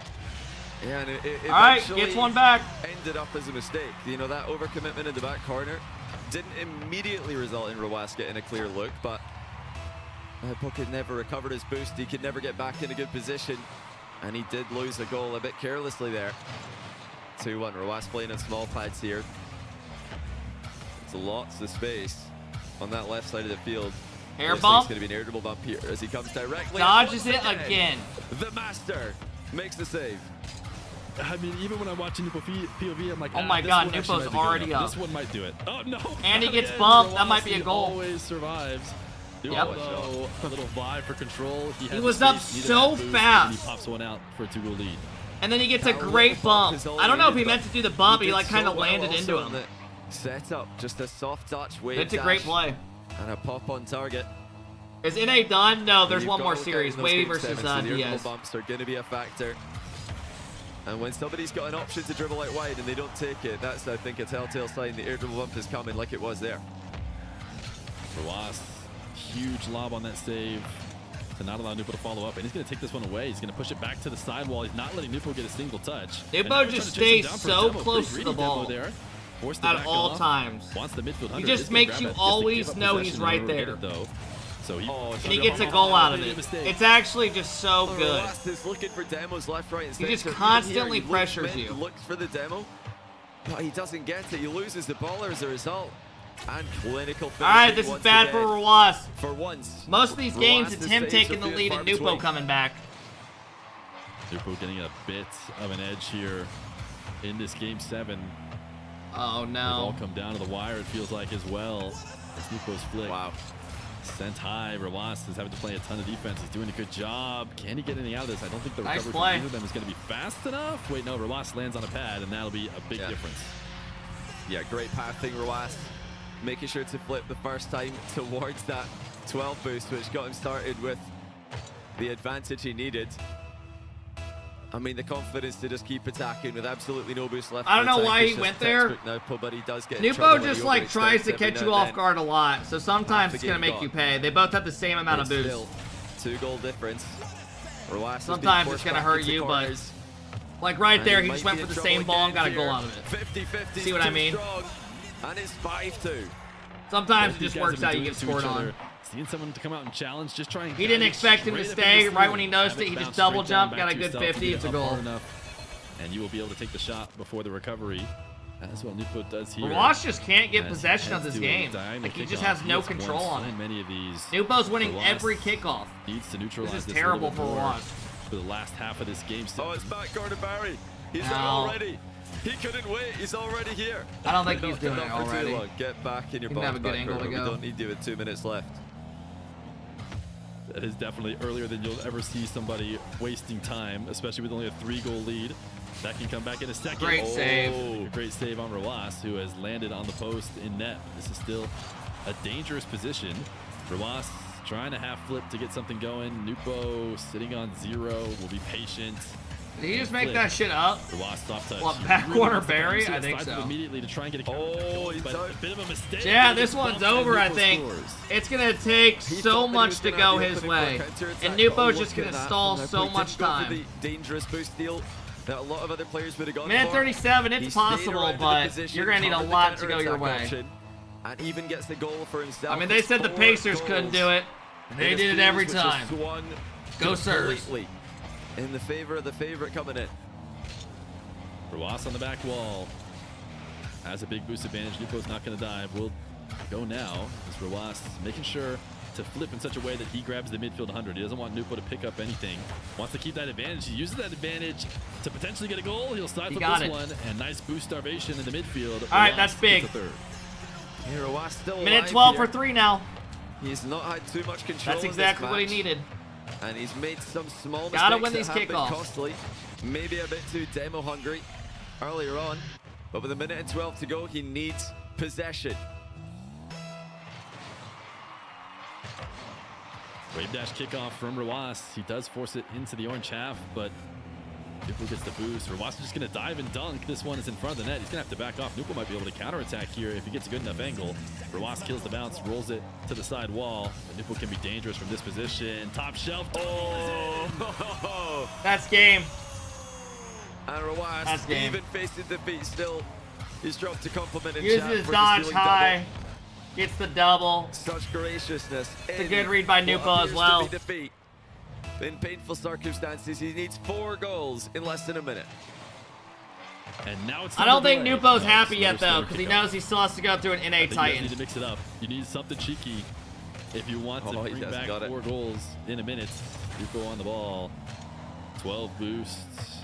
[SPEAKER 3] Yeah, and it
[SPEAKER 1] All right,
[SPEAKER 3] eventually
[SPEAKER 1] gets one back.
[SPEAKER 3] ended up as a mistake. You know, that overcommitment in the back corner didn't immediately result in Rawas getting a clear look, but Pocket never recovered his boost. He could never get back in a good position, and he did lose a goal a bit carelessly there. 2-1, Rawas playing in small pads here. It's lots of space on that left side of the field.
[SPEAKER 1] Air
[SPEAKER 3] Looks like
[SPEAKER 1] bump.
[SPEAKER 3] It's going to be an air dribble bump here as he comes directly.
[SPEAKER 1] Dodges
[SPEAKER 3] Once
[SPEAKER 1] it again.
[SPEAKER 3] The master makes the save.
[SPEAKER 2] I mean, even when I'm watching NWPO POV, I'm like,
[SPEAKER 1] Oh my
[SPEAKER 2] this
[SPEAKER 1] God,
[SPEAKER 2] one actually
[SPEAKER 1] NWPO's
[SPEAKER 2] might be good
[SPEAKER 1] already
[SPEAKER 2] enough.
[SPEAKER 1] up.
[SPEAKER 2] This one might do it. Oh, no.
[SPEAKER 1] And he
[SPEAKER 2] not
[SPEAKER 1] gets
[SPEAKER 2] again.
[SPEAKER 1] bumped. That might
[SPEAKER 2] Rawas,
[SPEAKER 1] be a
[SPEAKER 2] he
[SPEAKER 1] goal.
[SPEAKER 2] always survives.
[SPEAKER 1] Yep.
[SPEAKER 2] Although a little vibe for control. He, had
[SPEAKER 1] He
[SPEAKER 2] the
[SPEAKER 1] was up
[SPEAKER 2] space, needed
[SPEAKER 1] so
[SPEAKER 2] that boost,
[SPEAKER 1] fast.
[SPEAKER 2] And he pops one out for a 2-goal lead.
[SPEAKER 1] And then he gets a
[SPEAKER 3] That
[SPEAKER 1] great
[SPEAKER 3] little
[SPEAKER 1] bump.
[SPEAKER 3] is all
[SPEAKER 1] I don't know if he
[SPEAKER 3] needed,
[SPEAKER 1] meant
[SPEAKER 3] but
[SPEAKER 1] to do the bump. He
[SPEAKER 3] did
[SPEAKER 1] like kind of
[SPEAKER 3] so well
[SPEAKER 1] landed into
[SPEAKER 3] also
[SPEAKER 1] him.
[SPEAKER 3] on the Setup, just a soft touch wave
[SPEAKER 1] It's a
[SPEAKER 3] dash
[SPEAKER 1] great play.
[SPEAKER 3] and a pop on target.
[SPEAKER 1] Is NA done? No, there's
[SPEAKER 3] You've
[SPEAKER 1] one
[SPEAKER 3] got
[SPEAKER 1] more
[SPEAKER 3] to look
[SPEAKER 1] series.
[SPEAKER 3] out in those
[SPEAKER 1] Wave
[SPEAKER 3] game
[SPEAKER 1] versus
[SPEAKER 3] sevens, so the air
[SPEAKER 1] Diaz.
[SPEAKER 3] dribble bumps are going to be a factor. And when somebody's got an option to dribble out wide and they don't take it, that's, I think, a telltale sign the air dribble bump is coming like it was there.
[SPEAKER 2] Rawas, huge lob on that save to not allow NWPO to follow up, and he's going to take this one away. He's going to push it back to the sidewall. He's not letting NWPO get a single touch.
[SPEAKER 1] NWPO
[SPEAKER 2] And now he's
[SPEAKER 1] just
[SPEAKER 2] trying to chase him
[SPEAKER 1] stays
[SPEAKER 2] down for
[SPEAKER 1] so
[SPEAKER 2] a demo.
[SPEAKER 1] close
[SPEAKER 2] Pretty
[SPEAKER 1] to the
[SPEAKER 2] greedy demo
[SPEAKER 1] ball
[SPEAKER 2] there. Forced to
[SPEAKER 1] at
[SPEAKER 2] back
[SPEAKER 1] all
[SPEAKER 2] off.
[SPEAKER 1] times.
[SPEAKER 2] Wants the midfield 100.
[SPEAKER 1] just
[SPEAKER 2] Is gonna
[SPEAKER 1] makes
[SPEAKER 2] grab
[SPEAKER 1] you
[SPEAKER 2] it. Gets to
[SPEAKER 1] always
[SPEAKER 2] give up
[SPEAKER 1] know he's
[SPEAKER 2] possession
[SPEAKER 1] right
[SPEAKER 2] in order to
[SPEAKER 1] there.
[SPEAKER 2] get it, though. So he,
[SPEAKER 1] And he gets a goal out of it. It's actually just so good.
[SPEAKER 3] Rawas is looking for demos left, right, and
[SPEAKER 1] He just
[SPEAKER 3] center. Even
[SPEAKER 1] constantly
[SPEAKER 3] here, he looks
[SPEAKER 1] pressures
[SPEAKER 3] mid,
[SPEAKER 1] you.
[SPEAKER 3] Looks for the demo, but he doesn't get it. He loses the ball as a result. And clinical finishing.
[SPEAKER 1] All right, this is
[SPEAKER 3] once
[SPEAKER 1] bad
[SPEAKER 3] again.
[SPEAKER 1] for Rawas.
[SPEAKER 3] For once.
[SPEAKER 1] Most of these games,
[SPEAKER 3] Rawas
[SPEAKER 1] it's
[SPEAKER 3] is
[SPEAKER 1] him
[SPEAKER 3] safe,
[SPEAKER 1] taking the
[SPEAKER 3] so few
[SPEAKER 1] lead
[SPEAKER 3] and
[SPEAKER 1] and
[SPEAKER 3] far
[SPEAKER 1] NWPO
[SPEAKER 3] between.
[SPEAKER 1] coming back.
[SPEAKER 2] NWPO getting a bit of an edge here in this game 7.
[SPEAKER 1] Oh
[SPEAKER 2] They've all
[SPEAKER 1] no.
[SPEAKER 2] come down to the wire, it feels like, as well. As NWPO's flick.
[SPEAKER 3] Wow.
[SPEAKER 2] Sent high. Rawas is having to play a ton of defense. He's doing a good job. Can he get any out of this? I don't think the
[SPEAKER 1] Nice
[SPEAKER 2] recovery
[SPEAKER 1] play.
[SPEAKER 2] from either of them is going to be fast enough. Wait, no. Rawas lands on a pad, and that'll be a big difference.
[SPEAKER 3] Yeah, great pathing, Rawas. Making sure to flip the first time towards that 12 boost, which got him started with the advantage he needed. I mean, the confidence to just keep attacking with absolutely no boost left.
[SPEAKER 1] I don't
[SPEAKER 3] in the
[SPEAKER 1] know
[SPEAKER 3] tank
[SPEAKER 1] why
[SPEAKER 3] is
[SPEAKER 1] he
[SPEAKER 3] just
[SPEAKER 1] went there.
[SPEAKER 3] textbook Now, but he does get in trouble
[SPEAKER 1] NWPO
[SPEAKER 3] when
[SPEAKER 1] just
[SPEAKER 3] he
[SPEAKER 1] like
[SPEAKER 3] overextends
[SPEAKER 1] tries to
[SPEAKER 3] every
[SPEAKER 1] catch
[SPEAKER 3] now
[SPEAKER 1] you
[SPEAKER 3] and
[SPEAKER 1] off
[SPEAKER 3] then.
[SPEAKER 1] guard a lot. So sometimes
[SPEAKER 3] the
[SPEAKER 1] it's gonna
[SPEAKER 3] game
[SPEAKER 1] make you
[SPEAKER 3] gone.
[SPEAKER 1] pay. They both have the same amount of
[SPEAKER 3] It's
[SPEAKER 1] boost.
[SPEAKER 3] still 2-goal difference. Rawas has been
[SPEAKER 1] Sometimes
[SPEAKER 3] forced
[SPEAKER 1] it's gonna
[SPEAKER 3] back
[SPEAKER 1] hurt
[SPEAKER 3] into
[SPEAKER 1] you, but
[SPEAKER 3] corners.
[SPEAKER 1] like right
[SPEAKER 3] And
[SPEAKER 1] there, he
[SPEAKER 3] might
[SPEAKER 1] just
[SPEAKER 3] be
[SPEAKER 1] went
[SPEAKER 3] in
[SPEAKER 1] for the
[SPEAKER 3] trouble
[SPEAKER 1] same ball and got a
[SPEAKER 3] again
[SPEAKER 1] goal
[SPEAKER 3] here.
[SPEAKER 1] out of it.
[SPEAKER 3] 50-50
[SPEAKER 1] See what I mean?
[SPEAKER 3] strong, and it's 5-2.
[SPEAKER 1] Sometimes
[SPEAKER 2] Both
[SPEAKER 1] it
[SPEAKER 2] these
[SPEAKER 1] just
[SPEAKER 2] guys
[SPEAKER 1] works
[SPEAKER 2] have
[SPEAKER 1] out.
[SPEAKER 2] been
[SPEAKER 1] You
[SPEAKER 2] doing
[SPEAKER 1] get
[SPEAKER 2] it to each
[SPEAKER 1] scored on.
[SPEAKER 2] other. Seeing someone to come out and challenge, just try and
[SPEAKER 1] He didn't
[SPEAKER 2] guide it
[SPEAKER 1] expect him to
[SPEAKER 2] straight up
[SPEAKER 1] stay.
[SPEAKER 2] into
[SPEAKER 1] Right
[SPEAKER 2] the
[SPEAKER 1] when he
[SPEAKER 2] field.
[SPEAKER 1] noticed
[SPEAKER 2] Have
[SPEAKER 1] it, he just
[SPEAKER 2] bounce
[SPEAKER 1] double
[SPEAKER 2] straight down
[SPEAKER 1] jump,
[SPEAKER 2] back
[SPEAKER 1] got a
[SPEAKER 2] to
[SPEAKER 1] good
[SPEAKER 2] yourself to
[SPEAKER 1] 50.
[SPEAKER 2] get
[SPEAKER 1] It's a
[SPEAKER 2] up hard
[SPEAKER 1] goal.
[SPEAKER 2] enough, and you will be able to take the shot before the recovery. That's what NWPO does here.
[SPEAKER 1] Rawas just can't get
[SPEAKER 2] As
[SPEAKER 1] possession of
[SPEAKER 2] heads
[SPEAKER 1] this
[SPEAKER 2] to a
[SPEAKER 1] game.
[SPEAKER 2] diagonal
[SPEAKER 1] Like he just
[SPEAKER 2] kickoff.
[SPEAKER 1] has no
[SPEAKER 2] He
[SPEAKER 1] control
[SPEAKER 2] won
[SPEAKER 1] on
[SPEAKER 2] so
[SPEAKER 1] it.
[SPEAKER 2] many of these.
[SPEAKER 1] NWPO's winning
[SPEAKER 2] Rawas
[SPEAKER 1] every kickoff.
[SPEAKER 2] needs to neutralize
[SPEAKER 1] This is
[SPEAKER 2] this
[SPEAKER 1] terrible
[SPEAKER 2] a little
[SPEAKER 1] for
[SPEAKER 2] bit more.
[SPEAKER 1] Rawas.
[SPEAKER 2] for the last half of this game.
[SPEAKER 3] Oh, it's back corner Barry. He's
[SPEAKER 1] No.
[SPEAKER 3] there already. He couldn't wait. He's already here.
[SPEAKER 1] I don't think he's
[SPEAKER 3] Not
[SPEAKER 1] doing
[SPEAKER 3] enough
[SPEAKER 1] it
[SPEAKER 3] for too
[SPEAKER 1] already.
[SPEAKER 3] long. Get back in your
[SPEAKER 1] He can have
[SPEAKER 3] box
[SPEAKER 1] a good
[SPEAKER 3] back
[SPEAKER 1] angle to
[SPEAKER 3] corner. We
[SPEAKER 1] go.
[SPEAKER 3] don't need you with 2 minutes left.
[SPEAKER 2] That is definitely earlier than you'll ever see somebody wasting time, especially with only a 3-goal lead. That can come back in a second.
[SPEAKER 1] Great save.
[SPEAKER 2] A great save on Rawas, who has landed on the post in net. This is still a dangerous position. Rawas trying to half flip to get something going. NWPO sitting on 0, will be patient.
[SPEAKER 1] Did he just make
[SPEAKER 2] Flip.
[SPEAKER 1] that shit up?
[SPEAKER 2] Rawas soft touch.
[SPEAKER 1] What,
[SPEAKER 2] He
[SPEAKER 1] back
[SPEAKER 2] really
[SPEAKER 1] corner
[SPEAKER 2] wants to
[SPEAKER 1] Barry?
[SPEAKER 2] bounce it
[SPEAKER 1] I think
[SPEAKER 2] inside
[SPEAKER 1] so.
[SPEAKER 2] Immediately to try and get a counter.
[SPEAKER 3] Oh, he's
[SPEAKER 2] but
[SPEAKER 3] out.
[SPEAKER 2] a bit of a mistake.
[SPEAKER 1] Yeah,
[SPEAKER 2] He
[SPEAKER 1] this
[SPEAKER 2] just
[SPEAKER 1] one's
[SPEAKER 2] bumps and
[SPEAKER 1] over, I
[SPEAKER 2] NWPO
[SPEAKER 1] think.
[SPEAKER 2] scores.
[SPEAKER 1] It's going to take
[SPEAKER 3] He
[SPEAKER 1] so
[SPEAKER 3] thought that he
[SPEAKER 1] much
[SPEAKER 3] was
[SPEAKER 1] to
[SPEAKER 3] gonna
[SPEAKER 1] go
[SPEAKER 3] have the
[SPEAKER 1] his
[SPEAKER 3] opening for a
[SPEAKER 1] way.
[SPEAKER 3] counterattack,
[SPEAKER 1] And
[SPEAKER 3] but
[SPEAKER 1] NWPO's
[SPEAKER 3] look
[SPEAKER 1] just
[SPEAKER 3] at
[SPEAKER 1] going to
[SPEAKER 3] that
[SPEAKER 1] stall
[SPEAKER 3] from
[SPEAKER 1] so
[SPEAKER 3] there.
[SPEAKER 1] much
[SPEAKER 3] He didn't go for
[SPEAKER 1] time.
[SPEAKER 3] the dangerous boost deal that a lot of other players would have gone
[SPEAKER 1] Minute
[SPEAKER 3] for.
[SPEAKER 1] 37,
[SPEAKER 3] He
[SPEAKER 1] it's
[SPEAKER 3] stayed
[SPEAKER 1] possible,
[SPEAKER 3] around in the
[SPEAKER 1] but
[SPEAKER 3] position,
[SPEAKER 1] you're going to need a
[SPEAKER 3] covered the
[SPEAKER 1] lot to go your
[SPEAKER 3] counterattack
[SPEAKER 1] way.
[SPEAKER 3] option, and even gets the goal for himself.
[SPEAKER 1] I mean, they said the
[SPEAKER 3] 4
[SPEAKER 1] Pacers couldn't
[SPEAKER 3] goals
[SPEAKER 1] do it. And they
[SPEAKER 3] in a
[SPEAKER 1] did it
[SPEAKER 3] series
[SPEAKER 1] every
[SPEAKER 3] which
[SPEAKER 1] time.
[SPEAKER 3] has swung
[SPEAKER 1] Go Sirs.
[SPEAKER 3] completely in the favor of the favorite coming in.
[SPEAKER 2] Rawas on the back wall. Has a big boost advantage. NWPO's not going to dive. Will go now. As Rawas making sure to flip in such a way that he grabs the midfield 100. He doesn't want NWPO to pick up anything. Wants to keep that advantage. He uses that advantage to potentially get a goal. He'll side flip
[SPEAKER 1] got
[SPEAKER 2] this
[SPEAKER 1] it.
[SPEAKER 2] one. And nice boost starvation in the midfield.
[SPEAKER 1] All right,
[SPEAKER 2] Rawas
[SPEAKER 1] that's big.
[SPEAKER 2] gets a third.
[SPEAKER 3] Here, Rawas still
[SPEAKER 1] Minute
[SPEAKER 3] alive
[SPEAKER 1] 12
[SPEAKER 3] here.
[SPEAKER 1] for 3 now.
[SPEAKER 3] He's not had too much control.
[SPEAKER 1] That's
[SPEAKER 3] in this
[SPEAKER 1] exactly what he
[SPEAKER 3] match,
[SPEAKER 1] needed.
[SPEAKER 3] and he's made some small mistakes
[SPEAKER 1] Gotta win
[SPEAKER 3] that
[SPEAKER 1] these
[SPEAKER 3] have been
[SPEAKER 1] kickoffs.
[SPEAKER 3] costly. Maybe a bit too demo hungry earlier on, but with a minute and 12 to go, he needs possession.
[SPEAKER 2] Wave dash kickoff from Rawas. He does force it into the orange half, but NWPO gets the boost. Rawas is just going to dive and dunk. This one is in front of the net. He's going to have to back off. NWPO might be able to counterattack here if he gets a good enough angle. Rawas kills the bounce, rolls it to the side wall. And NWPO can be dangerous from this position. Top shelf.
[SPEAKER 3] Oh!
[SPEAKER 1] That's game.
[SPEAKER 3] And Rawas,
[SPEAKER 1] That's game.
[SPEAKER 3] even facing defeat, still he's dropped a compliment in
[SPEAKER 1] Uses
[SPEAKER 3] chat
[SPEAKER 1] his
[SPEAKER 3] for the
[SPEAKER 1] dodge
[SPEAKER 3] stealing
[SPEAKER 1] high.
[SPEAKER 3] double.
[SPEAKER 1] Gets the double.
[SPEAKER 3] Such graciousness.
[SPEAKER 1] It's a good read by NWPO as well.
[SPEAKER 3] Defeat. In painful circumstances, he needs 4 goals in less than a minute.
[SPEAKER 2] And now it's
[SPEAKER 1] I don't think
[SPEAKER 2] delay.
[SPEAKER 1] NWPO's
[SPEAKER 2] Oh,
[SPEAKER 1] happy
[SPEAKER 2] slower,
[SPEAKER 1] yet, though,
[SPEAKER 2] slower
[SPEAKER 1] because he
[SPEAKER 2] kickoff.
[SPEAKER 1] knows he still has to go through an
[SPEAKER 2] I
[SPEAKER 1] NA
[SPEAKER 2] think you guys
[SPEAKER 1] Titan.
[SPEAKER 2] need to mix it up. You need something cheeky if you want to
[SPEAKER 3] Oh, he
[SPEAKER 2] bring
[SPEAKER 3] just
[SPEAKER 2] back
[SPEAKER 3] got it.
[SPEAKER 2] 4 goals in a minute. NWPO on the ball. 12 boosts.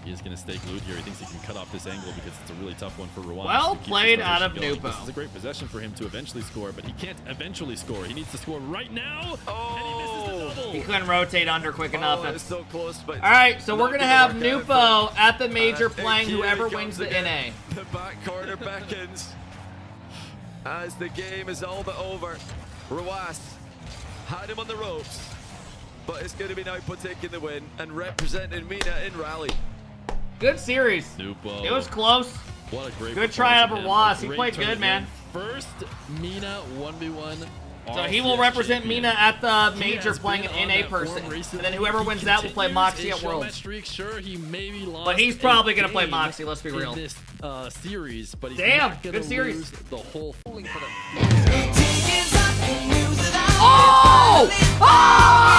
[SPEAKER 2] He is going to stay glued here. He thinks he can cut off this angle because it's a really tough one for Rawas.
[SPEAKER 1] Well
[SPEAKER 2] to keep
[SPEAKER 1] played
[SPEAKER 2] the
[SPEAKER 1] out of
[SPEAKER 2] starvation going.
[SPEAKER 1] NWPO.
[SPEAKER 2] This is a great possession for him to eventually score, but he can't eventually score. He needs to score right now.
[SPEAKER 3] Oh!
[SPEAKER 2] And he misses the double.
[SPEAKER 1] He couldn't rotate under quick enough.
[SPEAKER 3] Oh, it's so close, but
[SPEAKER 1] All right, so we're
[SPEAKER 3] not
[SPEAKER 1] going to have
[SPEAKER 3] work out
[SPEAKER 1] NWPO at the
[SPEAKER 3] for-
[SPEAKER 1] major
[SPEAKER 3] and
[SPEAKER 1] playing
[SPEAKER 3] here
[SPEAKER 1] whoever
[SPEAKER 3] he
[SPEAKER 1] wins
[SPEAKER 3] comes
[SPEAKER 1] the
[SPEAKER 3] again.
[SPEAKER 1] NA.
[SPEAKER 3] The back corner beckons as the game is all but over. Rawas had him on the ropes, but it's going to be NWPO taking the win and representing Mina in rally.
[SPEAKER 1] Good series.
[SPEAKER 2] NWPO.
[SPEAKER 1] It was close.
[SPEAKER 2] What a great
[SPEAKER 1] Good try out of
[SPEAKER 2] performance
[SPEAKER 1] Rawas.
[SPEAKER 2] from him.
[SPEAKER 1] He
[SPEAKER 2] A
[SPEAKER 1] played
[SPEAKER 2] great
[SPEAKER 1] good, man.
[SPEAKER 2] tournament win. First Mina 1v1.
[SPEAKER 1] So he will
[SPEAKER 2] RCS
[SPEAKER 1] represent
[SPEAKER 2] champion.
[SPEAKER 1] Mina at the
[SPEAKER 2] He
[SPEAKER 1] major
[SPEAKER 2] has
[SPEAKER 1] playing
[SPEAKER 2] been
[SPEAKER 1] an
[SPEAKER 2] on
[SPEAKER 1] NA
[SPEAKER 2] that
[SPEAKER 1] person.
[SPEAKER 2] form
[SPEAKER 1] And
[SPEAKER 2] recently.
[SPEAKER 1] then whoever
[SPEAKER 2] He
[SPEAKER 1] wins that will play
[SPEAKER 2] continues
[SPEAKER 1] Moxie
[SPEAKER 2] a
[SPEAKER 1] at
[SPEAKER 2] showmatch
[SPEAKER 1] Worlds.
[SPEAKER 2] streak. Sure, he maybe lost.
[SPEAKER 1] But he's
[SPEAKER 2] a
[SPEAKER 1] probably gonna play
[SPEAKER 2] game
[SPEAKER 1] Moxie, let's be real.
[SPEAKER 2] in this series, but he's
[SPEAKER 1] Damn,
[SPEAKER 2] not gonna
[SPEAKER 1] good series.
[SPEAKER 2] lose the whole.
[SPEAKER 1] Oh! Oh!